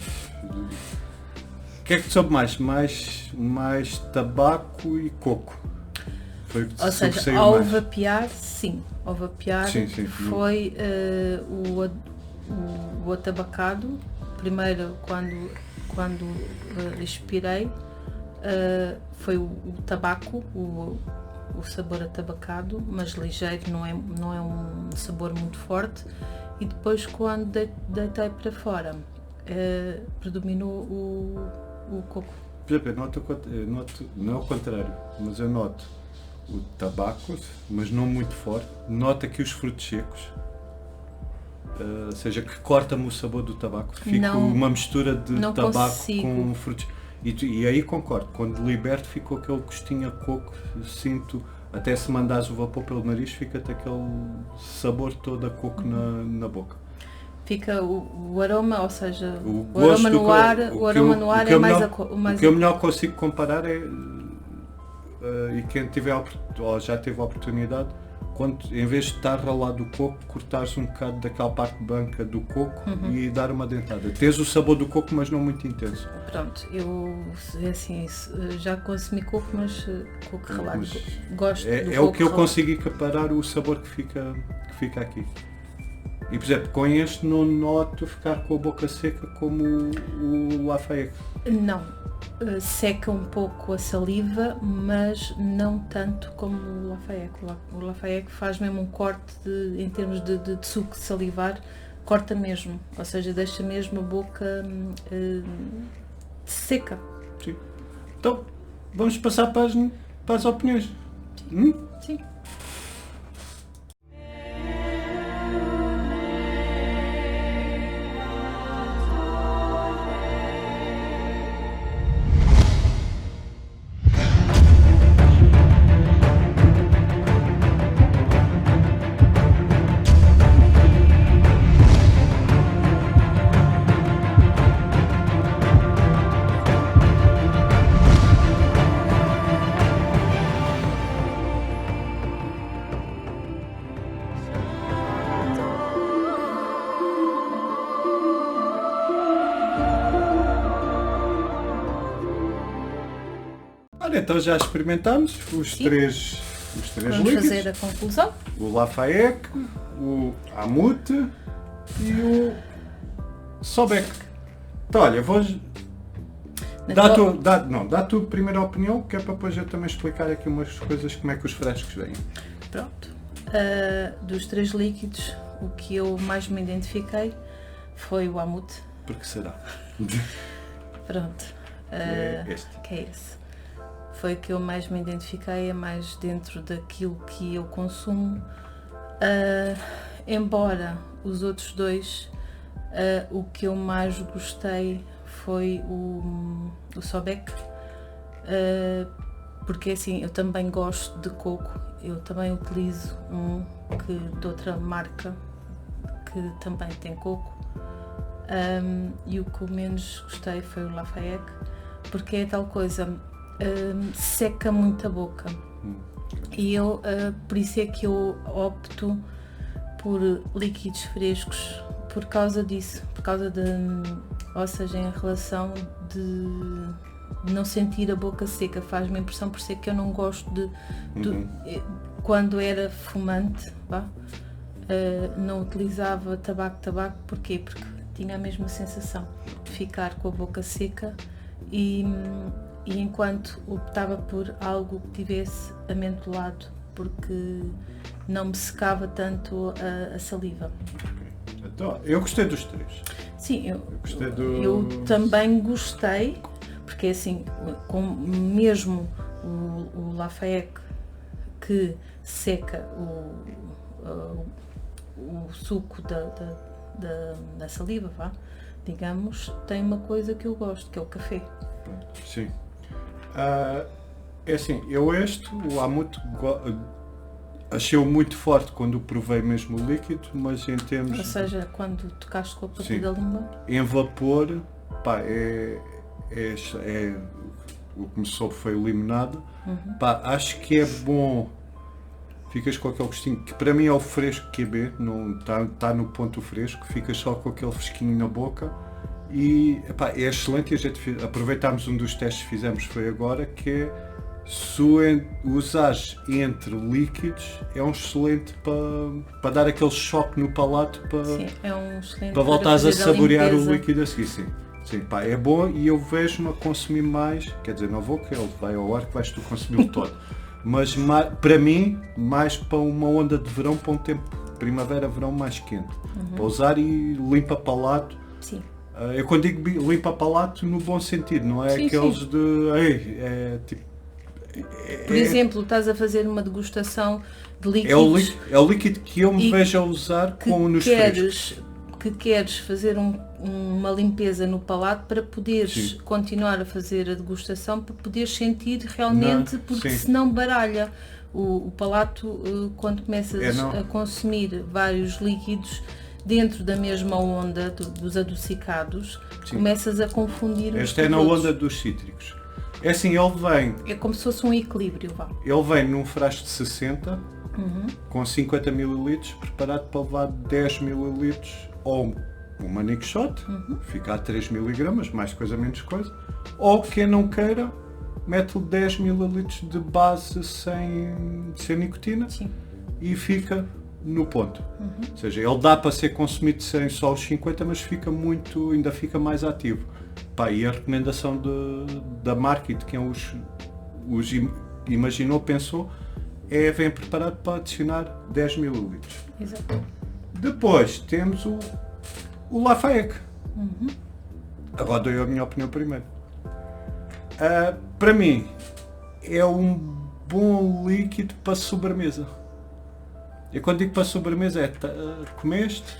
O que é que te soube mais? Mais tabaco e coco. Foi o que te Ou seja, sobressaiu ao mais. vapear, sim. Ao vapear Sim. foi o atabacado. Primeiro, quando expirei, foi o tabaco, o sabor atabacado, mas ligeiro, não é um sabor muito forte. E depois, quando deitei para fora, predominou o coco. Por exemplo, eu noto, não é o contrário, mas eu noto o tabaco, mas não muito forte. Noto aqui os frutos secos, ou seja, que corta-me o sabor do tabaco. Fica Não- uma mistura de não tabaco consigo. com frutos. E aí concordo, quando liberto ficou aquele gostinho a coco, sinto, até se mandares o vapor pelo nariz, fica-te aquele sabor todo a coco na boca. Fica o aroma, ou seja, o gosto aroma do no co- ar, o o que aroma eu- no o ar que é eu mais melhor- mais O que eu melhor consigo comparar é, e quem tiver ou já teve a oportunidade, quando em vez de estar ralado o coco, cortares um bocado daquela parte branca do coco e dar uma dentada. Tens o sabor do coco, mas não muito intenso. Pronto, eu assim, já consumi coco, mas coco ralado. Mas Gosto do É coco o que eu ralado. consegui comparar o sabor que fica aqui. E por exemplo, com este não noto ficar com a boca seca como o Lafayette. Não, seca um pouco a saliva, mas não tanto como o Lafayette. O Lafayette faz mesmo um corte em termos de suco de salivar, corta mesmo, ou seja, deixa mesmo a boca seca. Sim. Então, vamos passar para as opiniões. Sim. Ora, então já experimentámos os Sim. três Vamos líquidos. fazer a conclusão. O Lafayette, o Amut e o Sobek. Então olha, vou... Dá tu a primeira opinião, que é para depois eu também explicar aqui umas coisas, como é que os frescos vêm. Pronto. Dos 3 líquidos, o que eu mais me identifiquei foi o Amut. Porque será? Pronto. É este. Que é esse. Foi o que eu mais me identifiquei, é mais dentro daquilo que eu consumo. Embora os outros 2, o que eu mais gostei foi o Sobek, porque assim, eu também gosto de coco, eu também utilizo um de outra marca que também tem coco, e o que eu menos gostei foi o Lafayette, porque é tal coisa, seca muito a boca, e eu, por isso é que eu opto por líquidos frescos, por causa disso, por causa de, ou seja, em relação de não sentir a boca seca, faz-me impressão, por isso é que eu não gosto de quando era fumante, não utilizava tabaco, porquê? Porque tinha a mesma sensação de ficar com a boca seca e enquanto optava por algo que tivesse amentolado, porque não me secava tanto a saliva. Então, eu gostei dos 3. Sim, Gostei eu também gostei, porque assim, mesmo o Lafayette que seca o suco da saliva, digamos, tem uma coisa que eu gosto, que é o café. Sim. É assim, o Amut, achei-o muito forte quando o provei mesmo o líquido, mas em termos... Ou seja, quando tocaste com a ponta Sim. da língua. Em vapor, o que me soube foi o limonado. Acho que é bom, ficas com aquele gostinho, que para mim é o fresco QB, não está no ponto fresco, ficas só com aquele fresquinho na boca. E é excelente, e a gente aproveitámos um dos testes que fizemos, foi agora, que é, se usares entre líquidos, é um excelente para dar aquele choque no palato, Sim, é um excelente para voltares a fazer saborear o limpeza. líquido a seguir. Sim, é bom, e eu vejo-me a consumir mais, quer dizer, não vou que ele vai ao ar que vais tu consumir todo, mas para mim, mais para uma onda de verão, para um tempo primavera, verão mais quente, para usar e limpa palato. Sim. Eu quando digo limpa palato no bom sentido, não é aqueles de tipo. Por exemplo, estás a fazer uma degustação de líquidos. É o líquido que eu me vejo a usar nos frescos. Que queres fazer uma limpeza no palato para poderes continuar a fazer a degustação, para poderes sentir realmente, porque senão baralha o palato quando começas a consumir vários líquidos dentro da mesma onda dos adocicados, começas a confundir os Esta é na onda dos cítricos. É assim, ele vem... É como se fosse um equilíbrio, Ele vem num frasco de 60, com 50 ml, preparado para levar 10 ml, ou um manic shot, fica a 3 mg, mais coisa, menos coisa, ou quem não queira, mete 10 ml de base sem nicotina e fica no ponto. Ou seja, ele dá para ser consumido sem só os 50, mas ainda fica mais ativo. E a recomendação da marca e de quem os imaginou, pensou, vem preparado para adicionar 10 ml. Exato. Depois temos o Lafayette. Agora dou eu a minha opinião primeiro. Para mim, é um bom líquido para sobremesa. E quando digo para sobremesa comeste,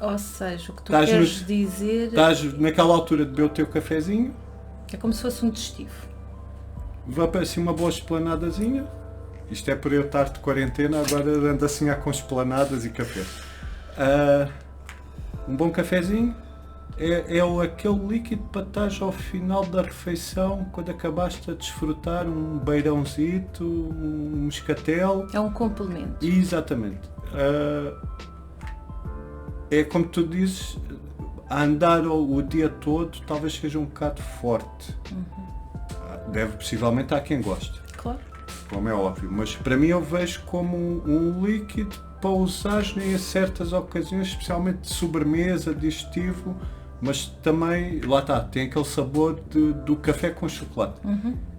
ou seja, o que tu queres dizer... Estás naquela altura de beber o teu cafezinho. É como se fosse um digestivo. Vai para assim uma boa esplanadazinha. Isto é por eu estar de quarentena, agora ando assim com esplanadas e café. Um bom cafezinho. É aquele líquido para estás ao final da refeição, quando acabaste a desfrutar um beirãozito, um moscatel. É um complemento. Exatamente. É como tu dizes, a andar o dia todo talvez seja um bocado forte. possivelmente há quem goste, Claro. como é óbvio, mas para mim eu vejo como um líquido para usar em certas ocasiões, especialmente de sobremesa, digestivo, mas também, lá está, tem aquele sabor do café com chocolate.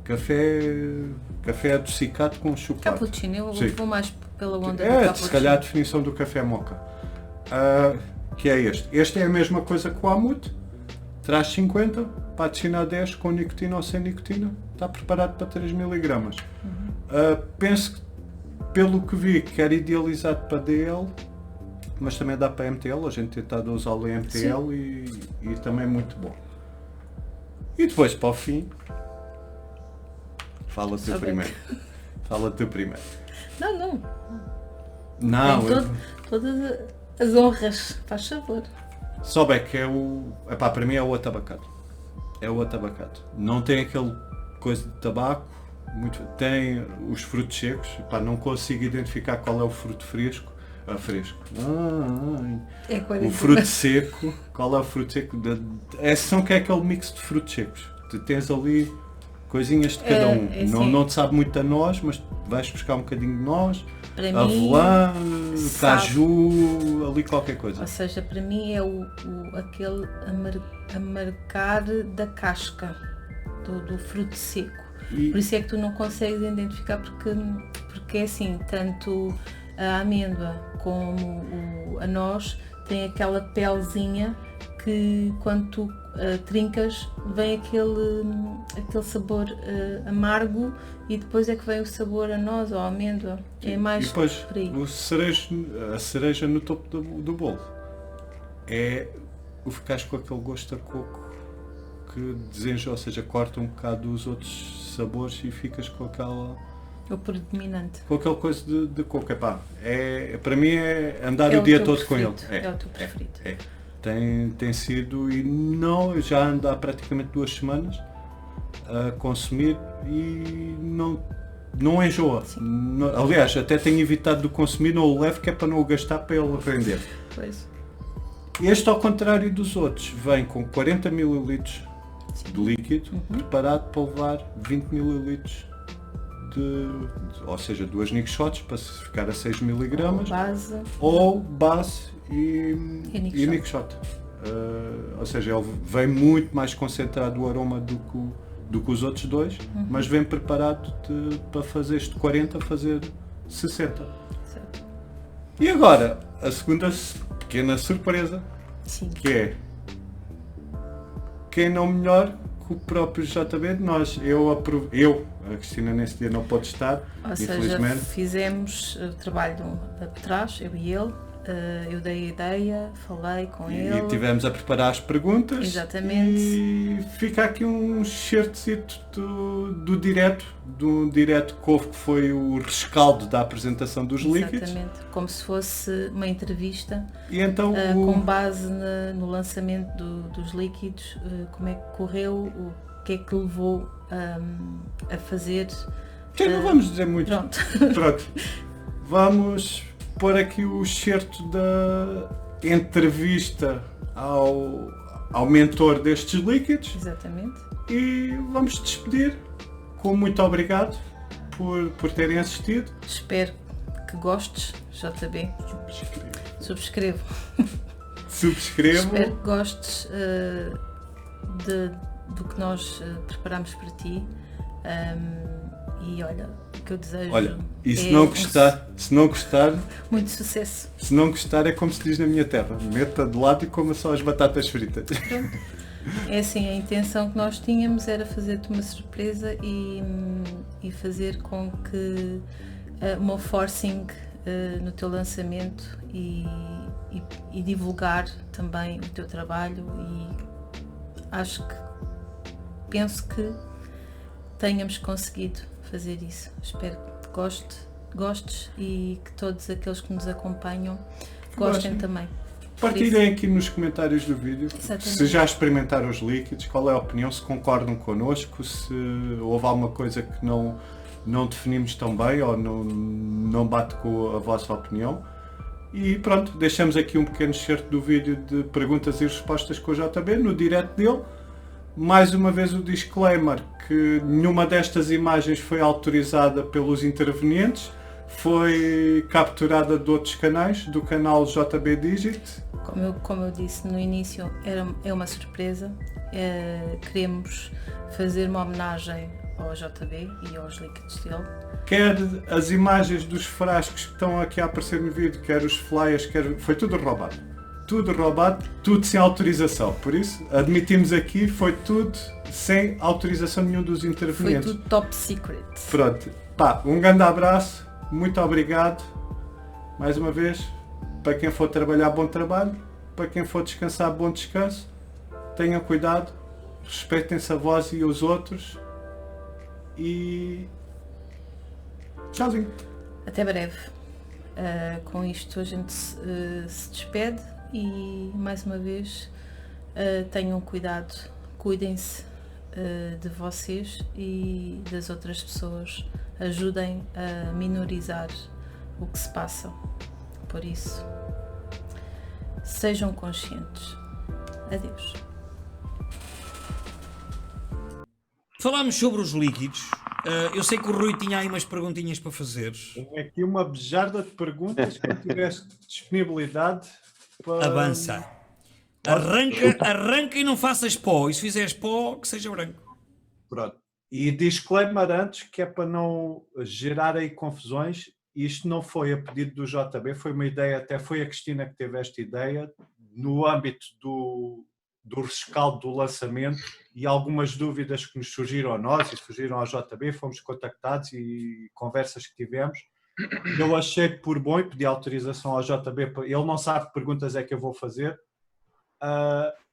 Café adocicado com chocolate. Cappuccino, eu Sim. vou mais pela onda do É, cappuccino. se calhar a definição do café moca. Que é este. Este é a mesma coisa que o Amut. Traz 50, patrocina 10 com nicotina ou sem nicotina. Está preparado para 3 mg. Penso que, pelo que vi, que era idealizado para DL, mas também dá para MTL. A gente tem tentado usá-lo em MTL e também é muito bom. E depois, para o fim, fala tu Sobre- primeiro. Fala tu primeiro. Não. Não, Tem todas as honras. Faz favor. Sobeck é o. Epá, para mim é o atabacato. É o atabacato. Não tem aquele coisa de tabaco. Tem os frutos secos. Epá, não consigo identificar qual é o fruto fresco. Fresco. É O fruto seco. Qual é o fruto seco? São que é aquele mix de frutos secos. Tu tens ali coisinhas de cada um. É Não, assim. não te sabe muito a noz, mas vais buscar um bocadinho de noz. Para mim, Avelã, sabe. caju, ali qualquer coisa. ou seja, para mim é aquele amargar da casca do fruto seco. E- Por isso é que tu não consegues identificar porque é assim, tanto a amêndoa como a noz tem aquela pelezinha que quando tu trincas vem aquele sabor amargo e depois é que vem o sabor a noz ou a amêndoa. É mais e depois, por aí. a cereja no topo do bolo é o ficares com aquele gosto a coco que desenja, ou seja, corta um bocado dos outros sabores e ficas com O predominante. aquela coisa de coco. Epá, para mim é andar É o dia teu todo com ele. preferido, é o teu preferido. É. Tem sido, e não, eu já ando há praticamente 2 semanas a consumir e não enjoa. Aliás, até tenho evitado de consumir, não o levo, que é para não o gastar, para ele render. Pois. Este, ao contrário dos outros, vem com 40 ml de líquido, preparado para levar 20 ml ou seja, 2 Nick Shots para se ficar a 6 mg, Base. ou base e Nick Nick Shot. Ou seja, ele vem muito mais concentrado o aroma do que os outros dois, mas vem preparado para fazer este 40, fazer 60. Certo. E agora, a segunda pequena surpresa, Sim. que é quem não melhor que o próprio JB de nós. A Cristina nesse dia não pode estar, Ou seja, infelizmente. fizemos o trabalho de trás, eu e ele. Eu dei a ideia, falei com ele. E tivemos a preparar as perguntas. Exatamente. E fica aqui um certecito do direto, que houve, que foi o rescaldo da apresentação dos líquidos. Exatamente, como se fosse uma entrevista, E então com base no lançamento dos líquidos, como é que correu, o que é que levou a fazer. já não vamos dizer muito. Pronto. Pronto. Vamos pôr aqui o excerto da entrevista ao mentor destes líquidos Exatamente. e vamos despedir com muito obrigado por terem assistido. Espero que gostes, JB. Subscrevo. Subscrevam. Espero que gostes do que nós preparamos para ti. E olha, o que eu desejo Olha, e se é não gostar, muito sucesso. é como se diz na minha terra, meta de lado e coma só as batatas fritas. É assim, a intenção que nós tínhamos era fazer-te uma surpresa e fazer com que uma forcing no teu lançamento e divulgar também o teu trabalho, e penso que tenhamos conseguido fazer isso. Espero que gostes e que todos aqueles que nos acompanham gostem Gostem. também. Partilhem aqui nos comentários do vídeo Exatamente. se já experimentaram os líquidos, qual é a opinião, se concordam connosco, se houve alguma coisa que não definimos tão bem ou não bate com a vossa opinião. E pronto, deixamos aqui um pequeno excerto do vídeo de perguntas e respostas com o JB no direto dele. Mais uma vez o disclaimer que nenhuma destas imagens foi autorizada pelos intervenientes, foi capturada de outros canais, do canal JB Digit. Como eu disse no início, é uma surpresa. Queremos fazer uma homenagem ao JB e aos líquidos dele. Quer as imagens dos frascos que estão aqui a aparecer no vídeo, quer os flyers, foi tudo roubado. Tudo roubado, tudo sem autorização. Por isso, admitimos aqui, foi tudo sem autorização nenhum dos intervenientes. Foi tudo top secret. Pronto. Pá, um grande abraço, muito obrigado. Mais uma vez, para quem for trabalhar, bom trabalho. Para quem for descansar, bom descanso. Tenham cuidado, respeitem-se a vós e os outros. E tchauzinho. Até breve. Com isto a gente se despede e mais uma vez tenham cuidado, cuidem-se de vocês e das outras pessoas, ajudem a minorizar o que se passa. Por isso, sejam conscientes. Adeus. Falámos sobre os líquidos. Eu sei que o Rui tinha aí umas perguntinhas para fazer. Tenho aqui uma bejarda de perguntas. Quando tiveste disponibilidade para... Avança. Arranca e não faças pó. E se fizeres pó, que seja branco. Pronto. E disclaimer antes, que é para não gerar aí confusões. Isto não foi a pedido do JB, foi uma ideia, até foi a Cristina que teve esta ideia, no âmbito do rescaldo do lançamento, e algumas dúvidas que nos surgiram a nós e surgiram ao JB, fomos contactados e conversas que tivemos. Eu achei por bom e pedi autorização ao JB, ele não sabe que perguntas é que eu vou fazer,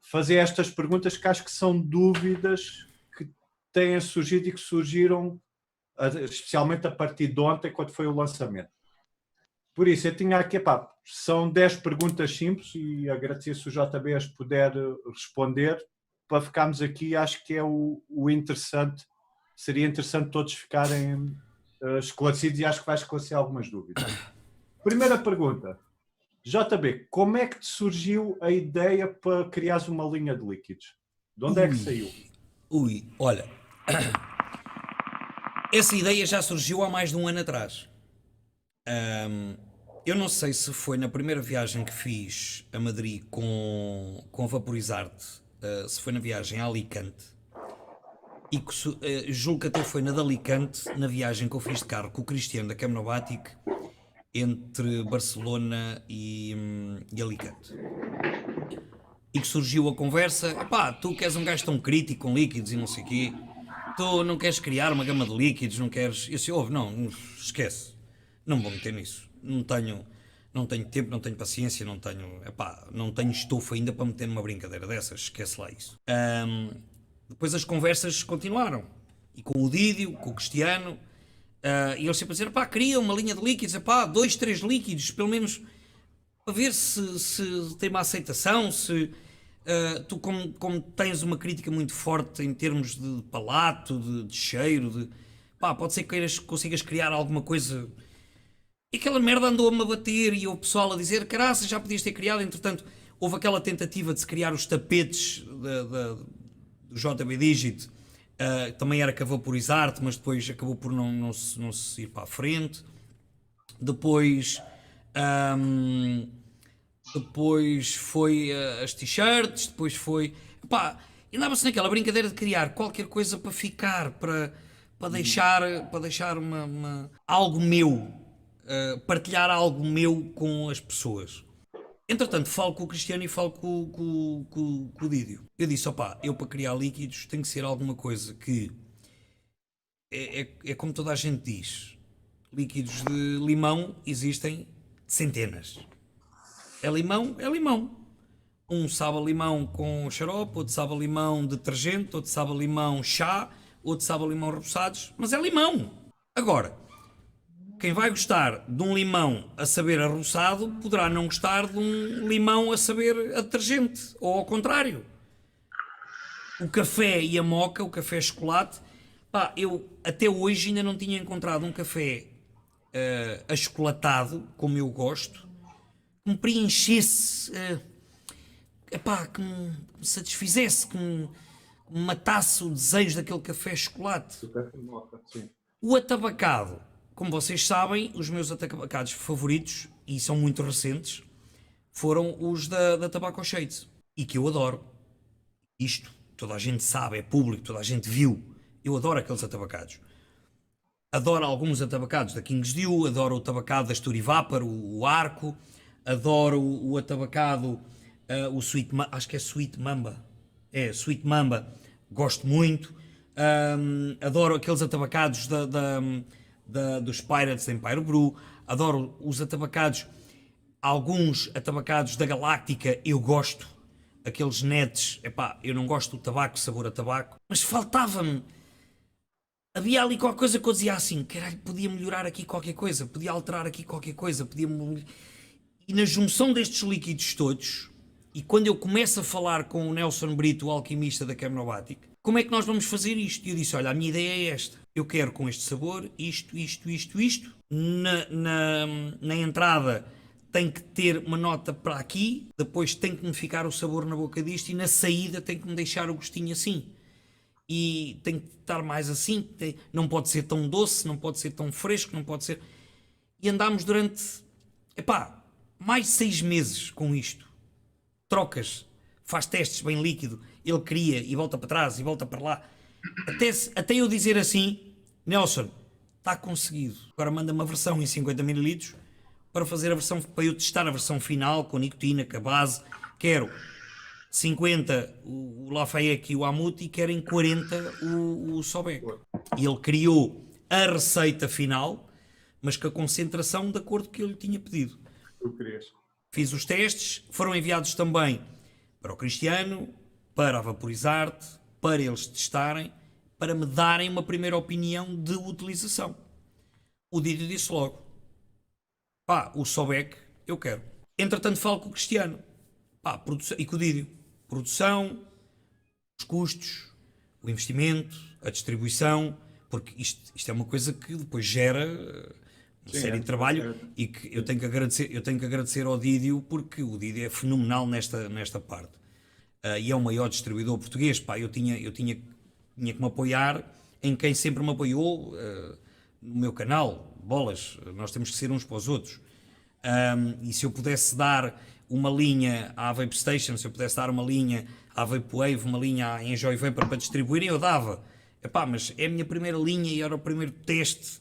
fazer estas perguntas que acho que são dúvidas que têm surgido e que surgiram especialmente a partir de ontem, quando foi o lançamento. Por isso, eu tinha aqui, são 10 perguntas simples e agradecer se o JB as puder responder, para ficarmos aqui. Acho que é o interessante, seria interessante todos ficarem esclarecidos, e acho que vai esclarecer algumas dúvidas. Primeira pergunta. JB, como é que te surgiu a ideia para criares uma linha de líquidos? De onde é que saiu? Olha, essa ideia já surgiu há mais de um ano atrás. Eu não sei se foi na primeira viagem que fiz a Madrid com Vaporizarte, se foi na viagem a Alicante, e que, julgo que até foi na de Alicante, na viagem que eu fiz de carro com o Cristiano da Camnobatic, entre Barcelona e Alicante. E que surgiu a conversa: tu que és um gajo tão crítico com líquidos e não sei o quê, tu não queres criar uma gama de líquidos, não queres... Eu disse: não, esquece, não vou meter nisso, não tenho tempo, não tenho paciência, não tenho estufa ainda para meter numa brincadeira dessas, esquece lá isso. Depois as conversas continuaram, e com o Dídio, com o Cristiano, e eles sempre a dizer: queria uma linha de líquidos, 2, 3 líquidos, pelo menos, para ver se tem uma aceitação, se... tu como tens uma crítica muito forte em termos de palato, de cheiro, pode ser que consigas criar alguma coisa. E aquela merda andou-me a bater, e o pessoal a dizer: caraças, já podias ter criado. Entretanto, houve aquela tentativa de se criar os tapetes do JB Digit, também era com a Vaporizarte, mas depois acabou por não se ir para a frente. Depois foi as t-shirts, depois foi... andava-se naquela brincadeira de criar qualquer coisa para ficar, para deixar algo meu, partilhar algo meu com as pessoas. Entretanto, falo com o Cristiano e falo com o Dídio. Eu disse: eu para criar líquidos tem que ser alguma coisa que... É como toda a gente diz, líquidos de limão existem centenas. É limão, é limão. Um sabe a limão com xarope, outro sabe a limão detergente, outro sabe a limão chá, outro sabe a limão repousados, mas é limão. Agora, quem vai gostar de um limão a saber arroçado poderá não gostar de um limão a saber a detergente, ou ao contrário. O café e a moca, o café chocolate, eu até hoje ainda não tinha encontrado um café achocolatado, como eu gosto, que me preenchesse, que me satisfizesse, que me matasse o desejo daquele café chocolate. Do café moca, sim. O atabacado, como vocês sabem, os meus atabacados favoritos, e são muito recentes, foram os da Tobacco Shades, e que eu adoro. Isto, toda a gente sabe, é público, toda a gente viu. Eu adoro aqueles atabacados. Adoro alguns atabacados da King's Dew, adoro o tabacado da Sturivapor, o Arco, adoro o atabacado, o Sweet, acho que é Sweet Mamba. É, Sweet Mamba, gosto muito. Adoro aqueles atabacados dos Pirates da Empire Brew, adoro os atabacados, alguns atabacados da Galáctica, eu gosto. Aqueles nets, epá, eu não gosto do tabaco, sabor a tabaco, mas faltava-me. Havia ali qualquer coisa que eu dizia assim, caralho, podia melhorar aqui qualquer coisa, podia alterar aqui qualquer coisa, podia... E na junção destes líquidos todos, e quando eu começo a falar com o Nelson Brito, o alquimista da Chemnobatic, como é que nós vamos fazer isto? E eu disse, olha, a minha ideia é esta, eu quero com este sabor, isto, na entrada tem que ter uma nota para aqui, depois tem que me ficar o sabor na boca disto, e na saída tem que me deixar o gostinho assim. E tem que estar mais assim, não pode ser tão doce, não pode ser tão fresco, não pode ser... E andámos durante, mais de 6 meses com isto. Trocas, faz testes bem líquido, ele cria e volta para trás e volta para lá. Até eu dizer assim, Nelson, está conseguido. Agora manda-me a versão em 50 ml para fazer a versão, para eu testar a versão final com a nicotina, com a base. Quero 50 o Lafayette e o Amut e querem 40 o Sobec. E ele criou a receita final, mas com a concentração de acordo com o que eu lhe tinha pedido. Tu querias. Fiz os testes, foram enviados também para o Cristiano, para a Vaporizarte, para eles testarem, para me darem uma primeira opinião de utilização. O Didio disse logo, o Sobec eu quero. Entretanto falo com o Cristiano, produção, e com o Didio. Produção, os custos, o investimento, a distribuição, porque isto é uma coisa que depois gera uma série de trabalho e que eu tenho que agradecer ao Didio, porque o Didio é fenomenal nesta parte. E é o maior distribuidor português. Eu tinha que me apoiar em quem sempre me apoiou no meu canal. Bolas, nós temos que ser uns para os outros. E se eu pudesse dar uma linha à Vape Station, se eu pudesse dar uma linha à Vaporwave, uma linha à Enjoy Vapor para distribuírem, eu dava. Mas é a minha primeira linha e era o primeiro teste.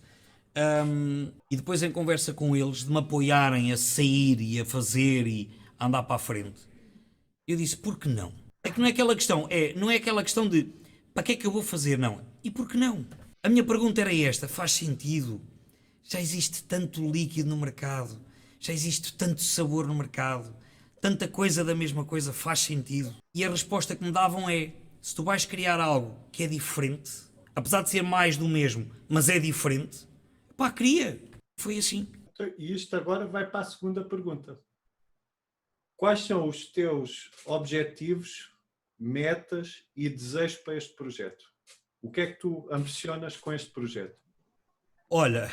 E depois em conversa com eles, de me apoiarem a sair e a fazer e a andar para a frente, eu disse, por que não? É que não é aquela questão, não é aquela questão de para que é que eu vou fazer, não. E por que não? A minha pergunta era esta, faz sentido? Já existe tanto líquido no mercado, já existe tanto sabor no mercado, tanta coisa da mesma coisa, faz sentido? E a resposta que me davam é, se tu vais criar algo que é diferente, apesar de ser mais do mesmo, mas é diferente, cria. Foi assim. E isto agora vai para a segunda pergunta. Quais são os teus objetivos, metas e desejos para este projeto? O que é que tu ambicionas com este projeto? Olha,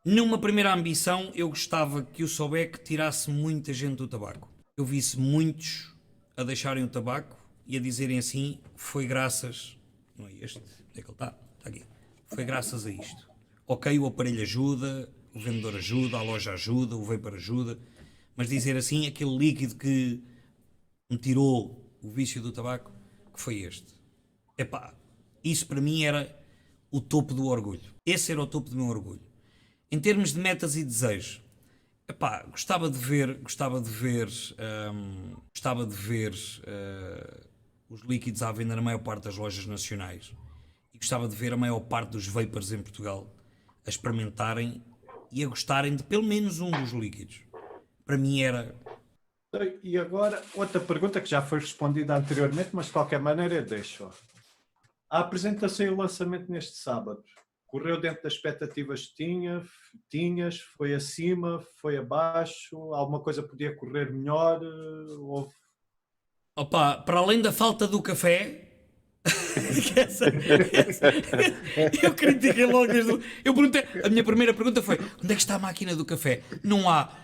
numa primeira ambição, eu gostava que o Sobec tirasse muita gente do tabaco. Eu visse muitos a deixarem o tabaco e a dizerem assim, foi graças... Não é este? Onde é que ele está? Está aqui. Foi graças a isto. Ok, o aparelho ajuda, o vendedor ajuda, a loja ajuda, o vapor ajuda, mas dizer assim, aquele líquido que me tirou o vício do tabaco, que foi este. Isso para mim era o topo do orgulho. Esse era o topo do meu orgulho. Em termos de metas e desejos, gostava de ver os líquidos à venda na maior parte das lojas nacionais. E gostava de ver a maior parte dos vapors em Portugal a experimentarem e a gostarem de pelo menos um dos líquidos. Para mim era... E agora, outra pergunta que já foi respondida anteriormente, mas de qualquer maneira eu deixo. A apresentação e o lançamento neste sábado, correu dentro das expectativas que tinhas? Foi acima? Foi abaixo? Alguma coisa podia correr melhor? Para além da falta do café... eu critiquei logo eu perguntei, a minha primeira pergunta foi, onde é que está a máquina do café? Não há.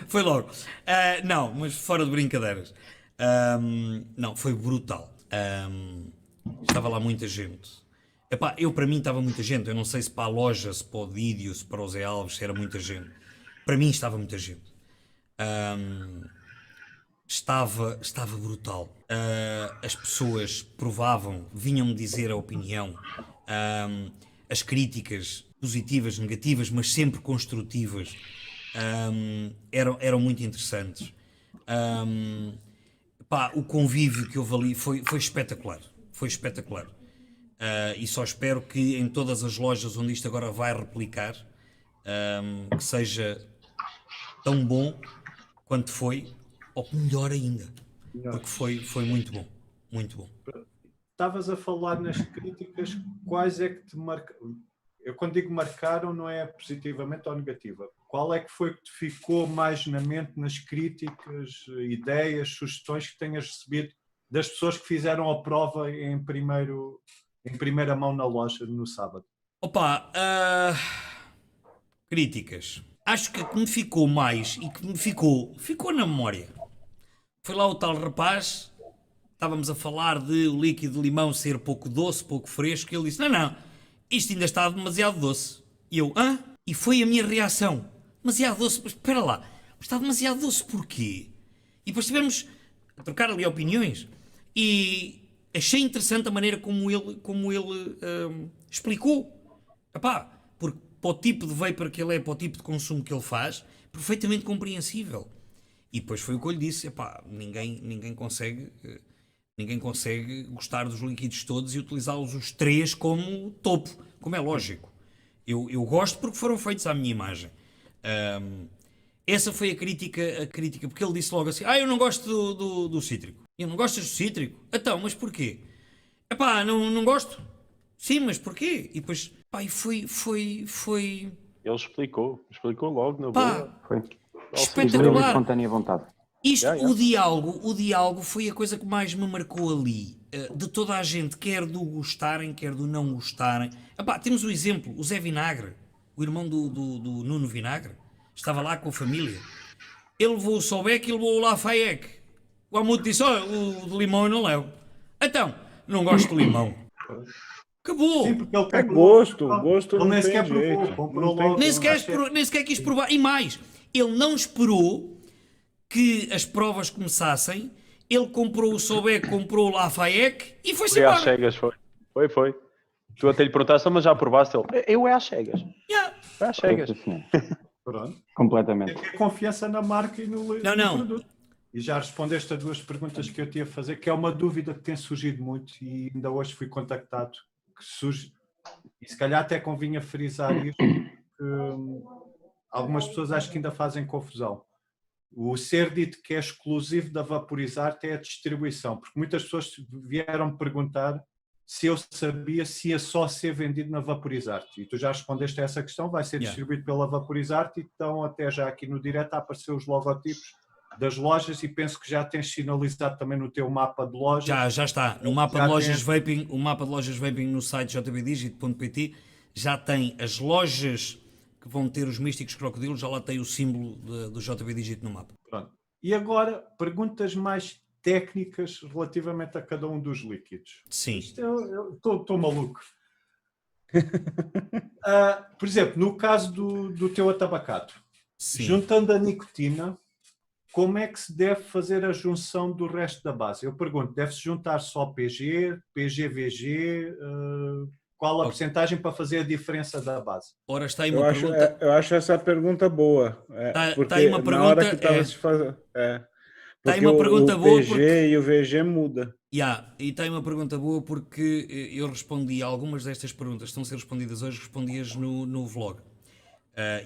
Foi logo. Não, mas fora de brincadeiras, Não, foi brutal. Estava lá muita gente. Epá, para mim estava muita gente. Eu não sei se para a loja, se para o Dídio, se para o Zé Alves, se era muita gente. Para mim estava muita gente. Estava brutal. As pessoas provavam, vinham-me dizer a opinião, as críticas positivas, negativas, mas sempre construtivas, eram muito interessantes. O convívio que houve ali foi espetacular. Foi espetacular. E só espero que em todas as lojas onde isto agora vai replicar, que seja tão bom quanto foi, ou melhor ainda. Porque foi muito bom. Muito bom. Estavas a falar nas críticas, quais é que te marcaram? Eu quando digo marcaram não é positivamente ou negativa. Qual é que foi que te ficou mais na mente nas críticas, ideias, sugestões que tenhas recebido das pessoas que fizeram a prova em primeira mão na loja no sábado? Críticas. Acho que me ficou mais e que me ficou na memória. Foi lá o tal rapaz, estávamos a falar de o líquido de limão ser pouco doce, pouco fresco, e ele disse, não, isto ainda está demasiado doce. E eu, hã? E foi a minha reação. Demasiado doce, mas espera lá, está demasiado doce porquê? E depois tivemos a trocar ali opiniões e achei interessante a maneira como ele explicou. Porque para o tipo de vapor que ele é, para o tipo de consumo que ele faz, perfeitamente compreensível. E depois foi o que eu lhe disse, ninguém consegue gostar dos líquidos todos e utilizá-los os três como topo, como é lógico. Eu gosto porque foram feitos à minha imagem. Essa foi a crítica, porque ele disse logo assim, eu não gosto do cítrico. Eu não gostas do cítrico? Então, mas porquê? Não gosto. Sim, mas porquê? E depois, foi... Ele explicou logo na boa. Foi Espetacular. espontânea vontade. O diálogo foi a coisa que mais me marcou ali. De toda a gente, quer do gostarem, quer do não gostarem. Temos o exemplo, o Zé Vinagre, o irmão do Nuno Vinagre, estava lá com a família. Ele levou o Sobec e levou o Lafayette. O Almudo disse, o de limão eu não levo. Então, não gosto de limão. Acabou. Sim, porque ele É gosto ele não nem tem sequer jeito. provou, comprou Não tem- logo. Nem sequer quis provar. E mais, ele não esperou que as provas começassem. Ele comprou o Sobec, comprou o Lafayette e foi-se Foi às embora. cegas, foi. Tu até lhe perguntaste, mas já provaste ele. Eu é às cegas. Yeah. Foi às cegas. Sim, senhor. Pronto. Completamente. Tem que ter confiança na marca e no Não. produto. E já respondeste a duas perguntas que eu tinha a fazer, que é uma dúvida que tem surgido muito e ainda hoje fui contactado, que surge, e se calhar até convinha frisar isto, que algumas pessoas acho que ainda fazem confusão. O ser dito que é exclusivo da Vaporizarte é a distribuição, porque muitas pessoas vieram-me perguntar se eu sabia se ia só ser vendido na Vaporizarte. E tu já respondeste a essa questão, vai ser distribuído pela Vaporizarte, e então até já aqui no direto apareceu os logotipos das lojas e penso que já tens sinalizado também no teu mapa de lojas. Já está. No mapa de lojas vaping, o mapa de lojas vaping no site jbdigit.pt já tem as lojas que vão ter os místicos crocodilos, já lá tem o símbolo do JB Digit no mapa. Pronto. E agora, perguntas mais técnicas relativamente a cada um dos líquidos. Sim. Eu estou maluco. Por exemplo, no caso do teu atabacato, Sim. juntando a nicotina, como é que se deve fazer a junção do resto da base? Eu pergunto, deve-se juntar só PG, PGVG? Qual a porcentagem para fazer a diferença da base? Ora, está aí uma pergunta. Eu acho essa pergunta boa. Está aí uma pergunta. Na hora que estava a se fazer. Está aí uma pergunta boa. O PG e o VG muda. E tem uma pergunta boa porque eu respondi a algumas destas perguntas que estão a ser respondidas hoje, respondi-as no vlog.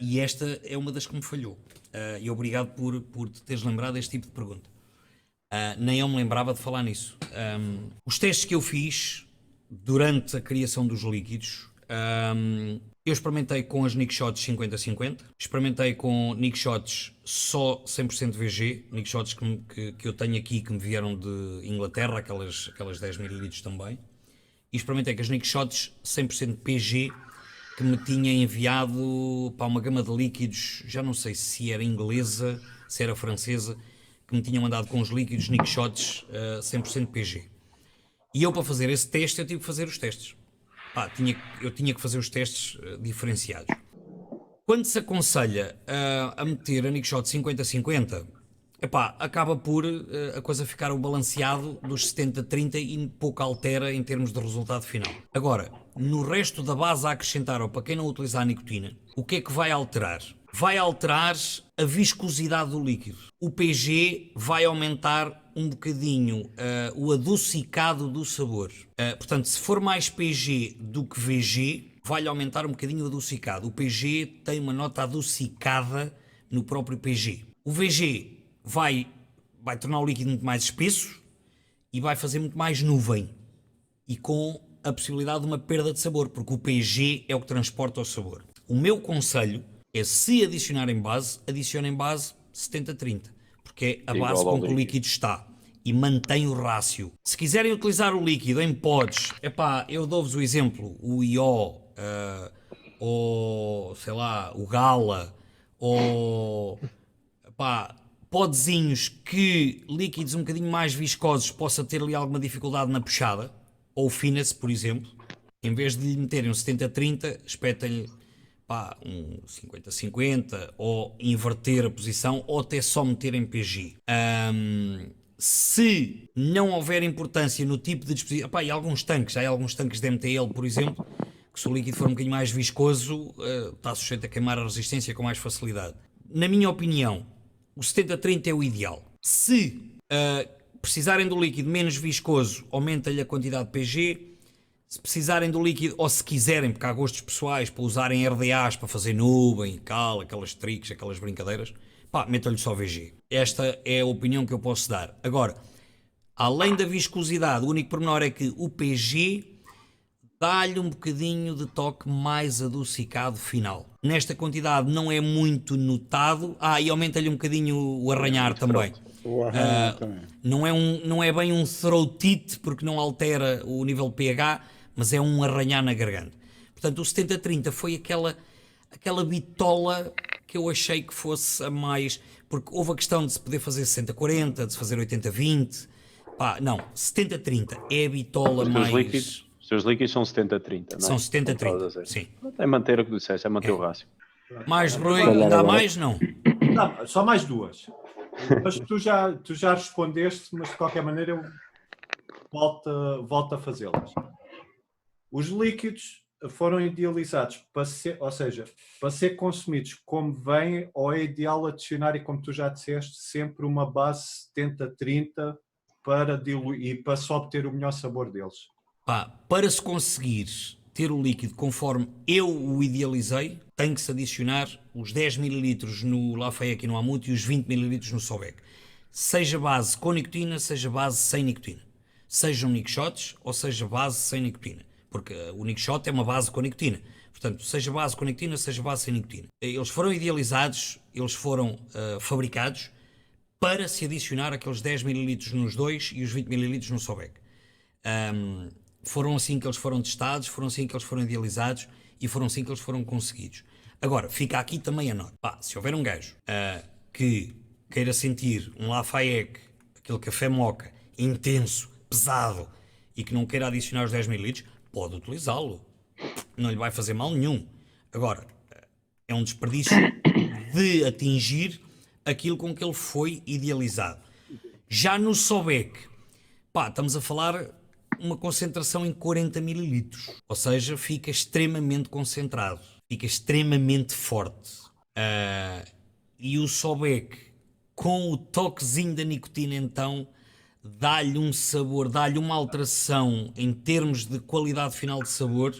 E esta é uma das que me falhou. E obrigado por te teres lembrado deste tipo de pergunta. Nem eu me lembrava de falar nisso. Os testes que eu fiz durante a criação dos líquidos, eu experimentei com as Nick Shots 50-50, experimentei com Nick Shots só 100% VG, Nick Shots que eu tenho aqui que me vieram de Inglaterra, aquelas 10 ml também, e experimentei com as Nick Shots 100% PG, que me tinha enviado para uma gama de líquidos, já não sei se era inglesa, se era francesa, que me tinham mandado com os líquidos Nick Shots 100% PG. E eu, para fazer esse teste, eu tive que fazer os testes. Pá, eu tinha que fazer os testes diferenciados. Quando se aconselha a meter a Nick Shot 50-50, epá, acaba por a coisa ficar o balanceado dos 70-30 e pouco altera em termos de resultado final. Agora, no resto da base a acrescentar, ou para quem não utilizar a nicotina, o que é que vai alterar? Vai alterar a viscosidade do líquido. O PG vai aumentar um bocadinho o adocicado do sabor. Portanto, se for mais PG do que VG, vai aumentar um bocadinho o adocicado. O PG tem uma nota adocicada no próprio PG. O VG vai tornar o líquido muito mais espesso e vai fazer muito mais nuvem. E com a possibilidade de uma perda de sabor, porque o PG é o que transporta o sabor. O meu conselho é, se adicionarem base, adicionem base 70-30, porque é a base com que o líquido está e mantém o rácio. Se quiserem utilizar o líquido em pods, epá, eu dou-vos o exemplo, o IO, ou sei lá, o Gala, ou epá, podzinhos que líquidos um bocadinho mais viscosos possa ter ali alguma dificuldade na puxada, ou o Finesse, por exemplo, em vez de lhe meterem um 70-30, espetem-lhe um 50-50, ou inverter a posição, ou até só meter em PG. Se não houver importância no tipo de dispositivo, e há alguns tanques de MTL, por exemplo, que se o líquido for um bocadinho mais viscoso, está sujeito a queimar a resistência com mais facilidade. Na minha opinião, o 70-30 é o ideal. Se precisarem do líquido menos viscoso, aumenta-lhe a quantidade de PG. Se precisarem do líquido, ou se quiserem, porque há gostos pessoais, para usarem RDAs para fazer nuvem, cal, aquelas tricks, aquelas brincadeiras, metam-lhe só VG. Esta é a opinião que eu posso dar. Agora, além da viscosidade, o único pormenor é que o PG dá-lhe um bocadinho de toque mais adocicado final. Nesta quantidade não é muito notado. E aumenta-lhe um bocadinho o arranhar também. Não é bem um throat it, porque não altera o nível de pH, mas é um arranhar na garganta. Portanto, o 70-30 foi aquela bitola que eu achei que fosse a mais... Porque houve a questão de se poder fazer 60-40, de se fazer 80-20. Não, 70-30 é a bitola mais... Os seus líquidos são 70-30, não é? São 70-30, sim. É manter o que disseste, é manter o rácio. Mais, Rui, ainda há mais? Não. Não, só mais duas. Mas tu já respondeste, mas de qualquer maneira eu volto a fazê-las. Os líquidos foram idealizados para ser, ou seja, para ser consumidos como vêm, ou é ideal adicionar, e como tu já disseste, sempre uma base 70-30 para diluir e para só obter o melhor sabor deles? Para se conseguir ter o líquido conforme eu o idealizei, tem que se adicionar os 10 ml no Lafayette e no Amut e os 20 ml no Sobec. Seja base com nicotina, seja base sem nicotina. Sejam Nick Shots ou seja base sem nicotina. Porque o Nick Shot é uma base com nicotina. Portanto, seja base com nicotina, seja base sem nicotina. Eles foram idealizados, eles foram fabricados para se adicionar aqueles 10 ml nos dois e os 20 ml no Sobec. Foram assim que eles foram testados, foram assim que eles foram idealizados e foram assim que eles foram conseguidos. Agora, fica aqui também a nota. Se houver um gajo que queira sentir um Lafayette, aquele café moca, intenso, pesado, e que não queira adicionar os 10 ml, pode utilizá-lo. Não lhe vai fazer mal nenhum. Agora, é um desperdício de atingir aquilo com que ele foi idealizado. Já no Sobec, estamos a falar uma concentração em 40 ml. Ou seja, fica extremamente concentrado. Fica extremamente forte. E o Sobec, com o toquezinho da nicotina, então, dá-lhe um sabor, dá-lhe uma alteração em termos de qualidade final de sabor.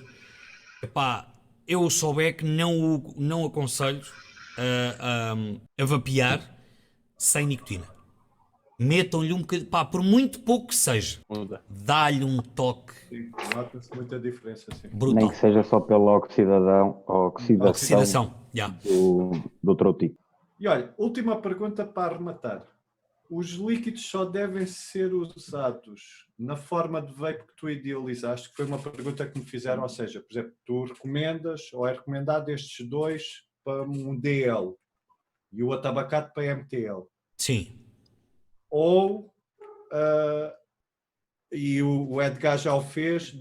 Eu o Sobec não aconselho a vapear sem nicotina. Metam-lhe um bocadinho, por muito pouco que seja, dá-lhe um toque. Sim, nota-se muita diferença, sim. Brutal. Nem que seja só pela oxidação yeah. do trotico. E olha, última pergunta para arrematar. Os líquidos só devem ser usados na forma de vape que tu idealizaste? Que foi uma pergunta que me fizeram, ou seja, por exemplo, tu recomendas, ou é recomendado estes dois para um DL e o outro abacate para MTL? Sim. ou, e o Edgar já o fez,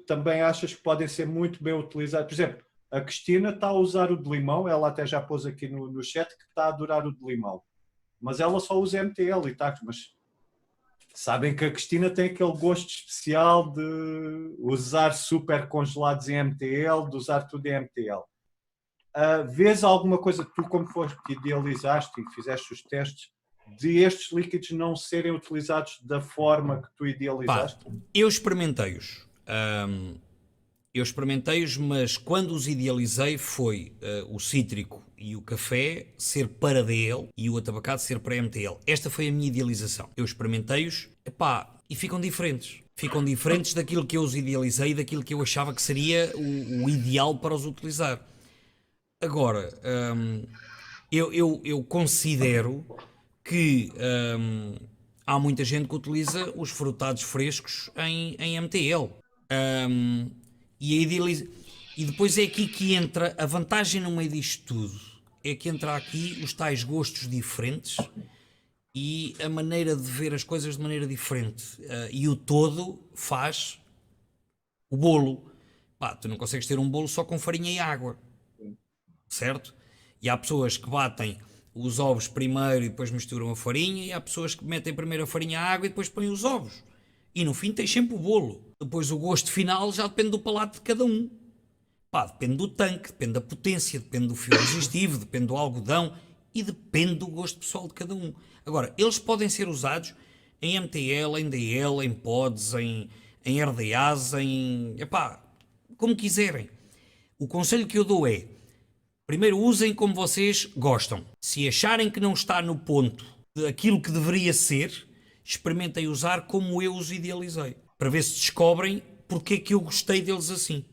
também achas que podem ser muito bem utilizados? Por exemplo, a Cristina está a usar o de limão, ela até já pôs aqui no chat que está a adorar o de limão, mas ela só usa MTL e tá, mas sabem que a Cristina tem aquele gosto especial de usar super congelados em MTL, de usar tudo em MTL. Vês alguma coisa, tu como foste que idealizaste e fizeste os testes, de estes líquidos não serem utilizados da forma que tu idealizaste? Pá, eu experimentei-os. Mas quando os idealizei foi o cítrico e o café ser para DL e o atabacado ser para MTL. Esta foi a minha idealização. Eu experimentei-os, epá, e ficam diferentes. Ficam diferentes daquilo que eu os idealizei e daquilo que eu achava que seria o ideal para os utilizar. Agora, eu considero que há muita gente que utiliza os frutados frescos em MTL. E depois é aqui que entra a vantagem no meio disto tudo. É que entra aqui os tais gostos diferentes e a maneira de ver as coisas de maneira diferente. E o todo faz o bolo. Pá, tu não consegues ter um bolo só com farinha e água. Certo? E há pessoas que batem os ovos primeiro e depois misturam a farinha, e há pessoas que metem primeiro a farinha e a água e depois põem os ovos. E no fim tens sempre o bolo. Depois o gosto final já depende do palato de cada um. Pá, depende do tanque, depende da potência, depende do fio resistivo, depende do algodão e depende do gosto pessoal de cada um. Agora, eles podem ser usados em MTL, em DL, em pods, em RDAs, epá, como quiserem. O conselho que eu dou é: primeiro usem como vocês gostam. Se acharem que não está no ponto daquilo que deveria ser, experimentem usar como eu os idealizei. Para ver se descobrem porque é que eu gostei deles assim.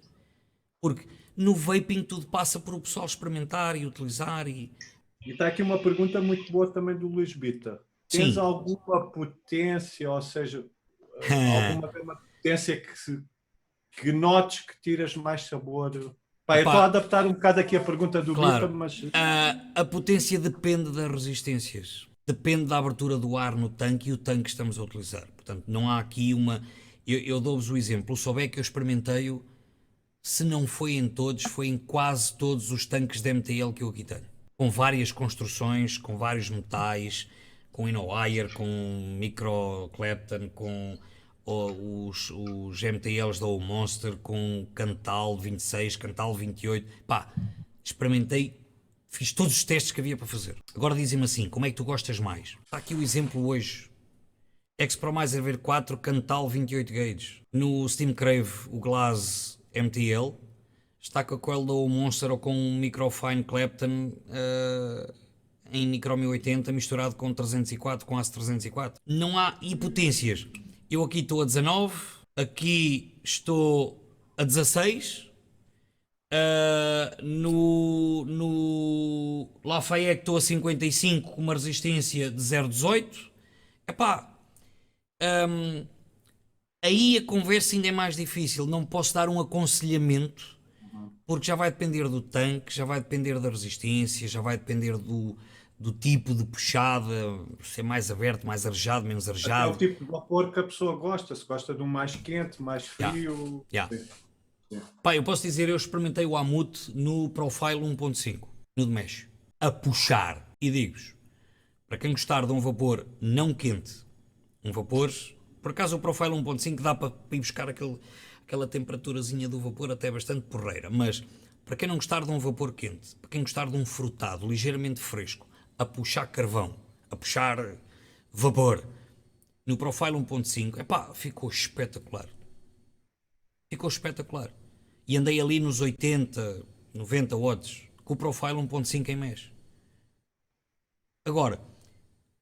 Porque no vaping tudo passa por o pessoal experimentar e utilizar e... E está aqui uma pergunta muito boa também do Luís Bita. Tens Sim. alguma potência, ou seja, alguma potência que notes que tiras mais sabor? Pá, eu estou a adaptar um bocado aqui a pergunta do Claro, Bita, mas... a potência depende das resistências. Depende da abertura do ar no tanque e o tanque que estamos a utilizar. Portanto, não há aqui uma... Eu dou-vos o exemplo. O Sobec eu experimentei-o, se não foi em todos, foi em quase todos os tanques de MTL que eu aqui tenho. Com várias construções, com vários metais, com InnoWire, com Micro Clapton, com os MTLs da Old Monster, com Cantal 26, Cantal 28. Pá, experimentei, fiz todos os testes que havia para fazer. Agora dizem-me assim, como é que tu gostas mais? Está aqui o exemplo hoje. X-Promiser V4 Cantal 28 gauge. No Steam Crave, o Glass MTL está com a coil da Monster ou com um Microfine Clapton em Micro 1080 misturado com 304, com ACE 304. Não há potências. Eu aqui estou a 19, aqui estou a 16, no Lafayette estou a 55 com uma resistência de 0,18. Epá, aí a conversa ainda é mais difícil, não posso dar um aconselhamento, porque já vai depender do tanque, já vai depender da resistência, já vai depender do tipo de puxada, ser mais aberto, mais arejado, menos arejado. É o tipo de vapor que a pessoa gosta, se gosta de um mais quente, mais frio... Pá, eu posso dizer, eu experimentei o Amut no Profile 1.5, no de mesh, a puxar, e digo-vos, para quem gostar de um vapor não quente, um vapor... Por acaso o Profile 1.5 dá para ir buscar aquela temperaturazinha do vapor até bastante porreira, mas para quem não gostar de um vapor quente, para quem gostar de um frutado ligeiramente fresco, a puxar carvão, a puxar vapor, no Profile 1.5, epá, ficou espetacular. Ficou espetacular. E andei ali nos 80, 90 watts, com o Profile 1.5 em mesh. Agora,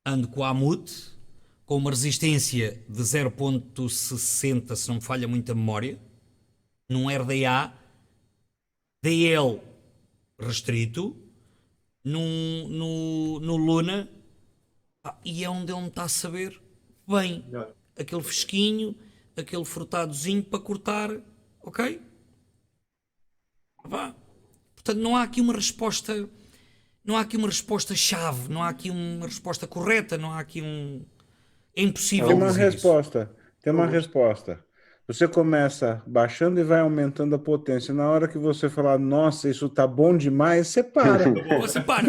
ando com a Amut, com uma resistência de 0.60, se não me falha muito a memória, num RDA, DL restrito, no Luna, e é onde ele me está a saber bem. Aquele fresquinho, aquele frutadozinho para cortar, ok? Portanto, não há aqui uma resposta, chave, não há aqui uma resposta correta, não há aqui É impossível Tem uma dizer isso. resposta. Tem uma resposta. Você começa baixando e vai aumentando a potência. Na hora que você falar, nossa, isso tá bom demais, você para. Você para.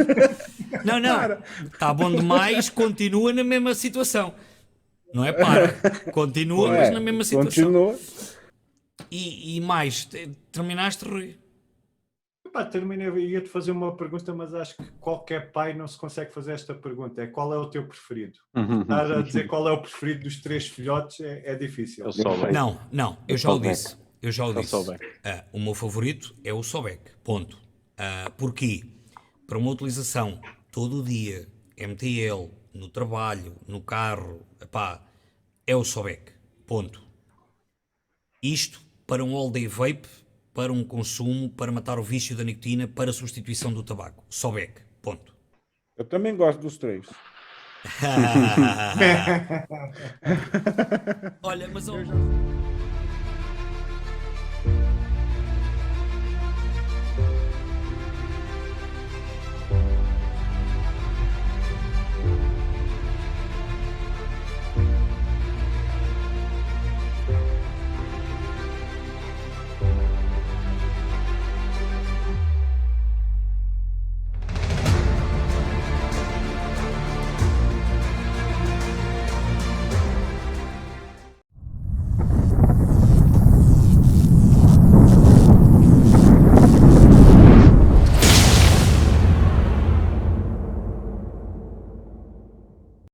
Não, não. Está bom demais, continua na mesma situação. Não é para. Continua, mas na mesma situação. Continua. E mais, terminaste, Rui? Pá, terminei, ia-te fazer uma pergunta, mas acho que qualquer pai não se consegue fazer esta pergunta. É qual é o teu preferido? Estar a dizer qual é o preferido dos 3 filhotes é difícil. Eu sou bem. Não, eu já o Sobek. disse. Eu já o disse. Sobek. O meu favorito é o Sobek. Ponto. Porquê? Para uma utilização todo o dia, MTL, no trabalho, no carro, epá, é o Sobek. Ponto. Isto para um all-day vape, para um consumo, para matar o vício da nicotina, para a substituição do tabaco. Sobek. Ponto. Eu também gosto dos 3. Olha, mas...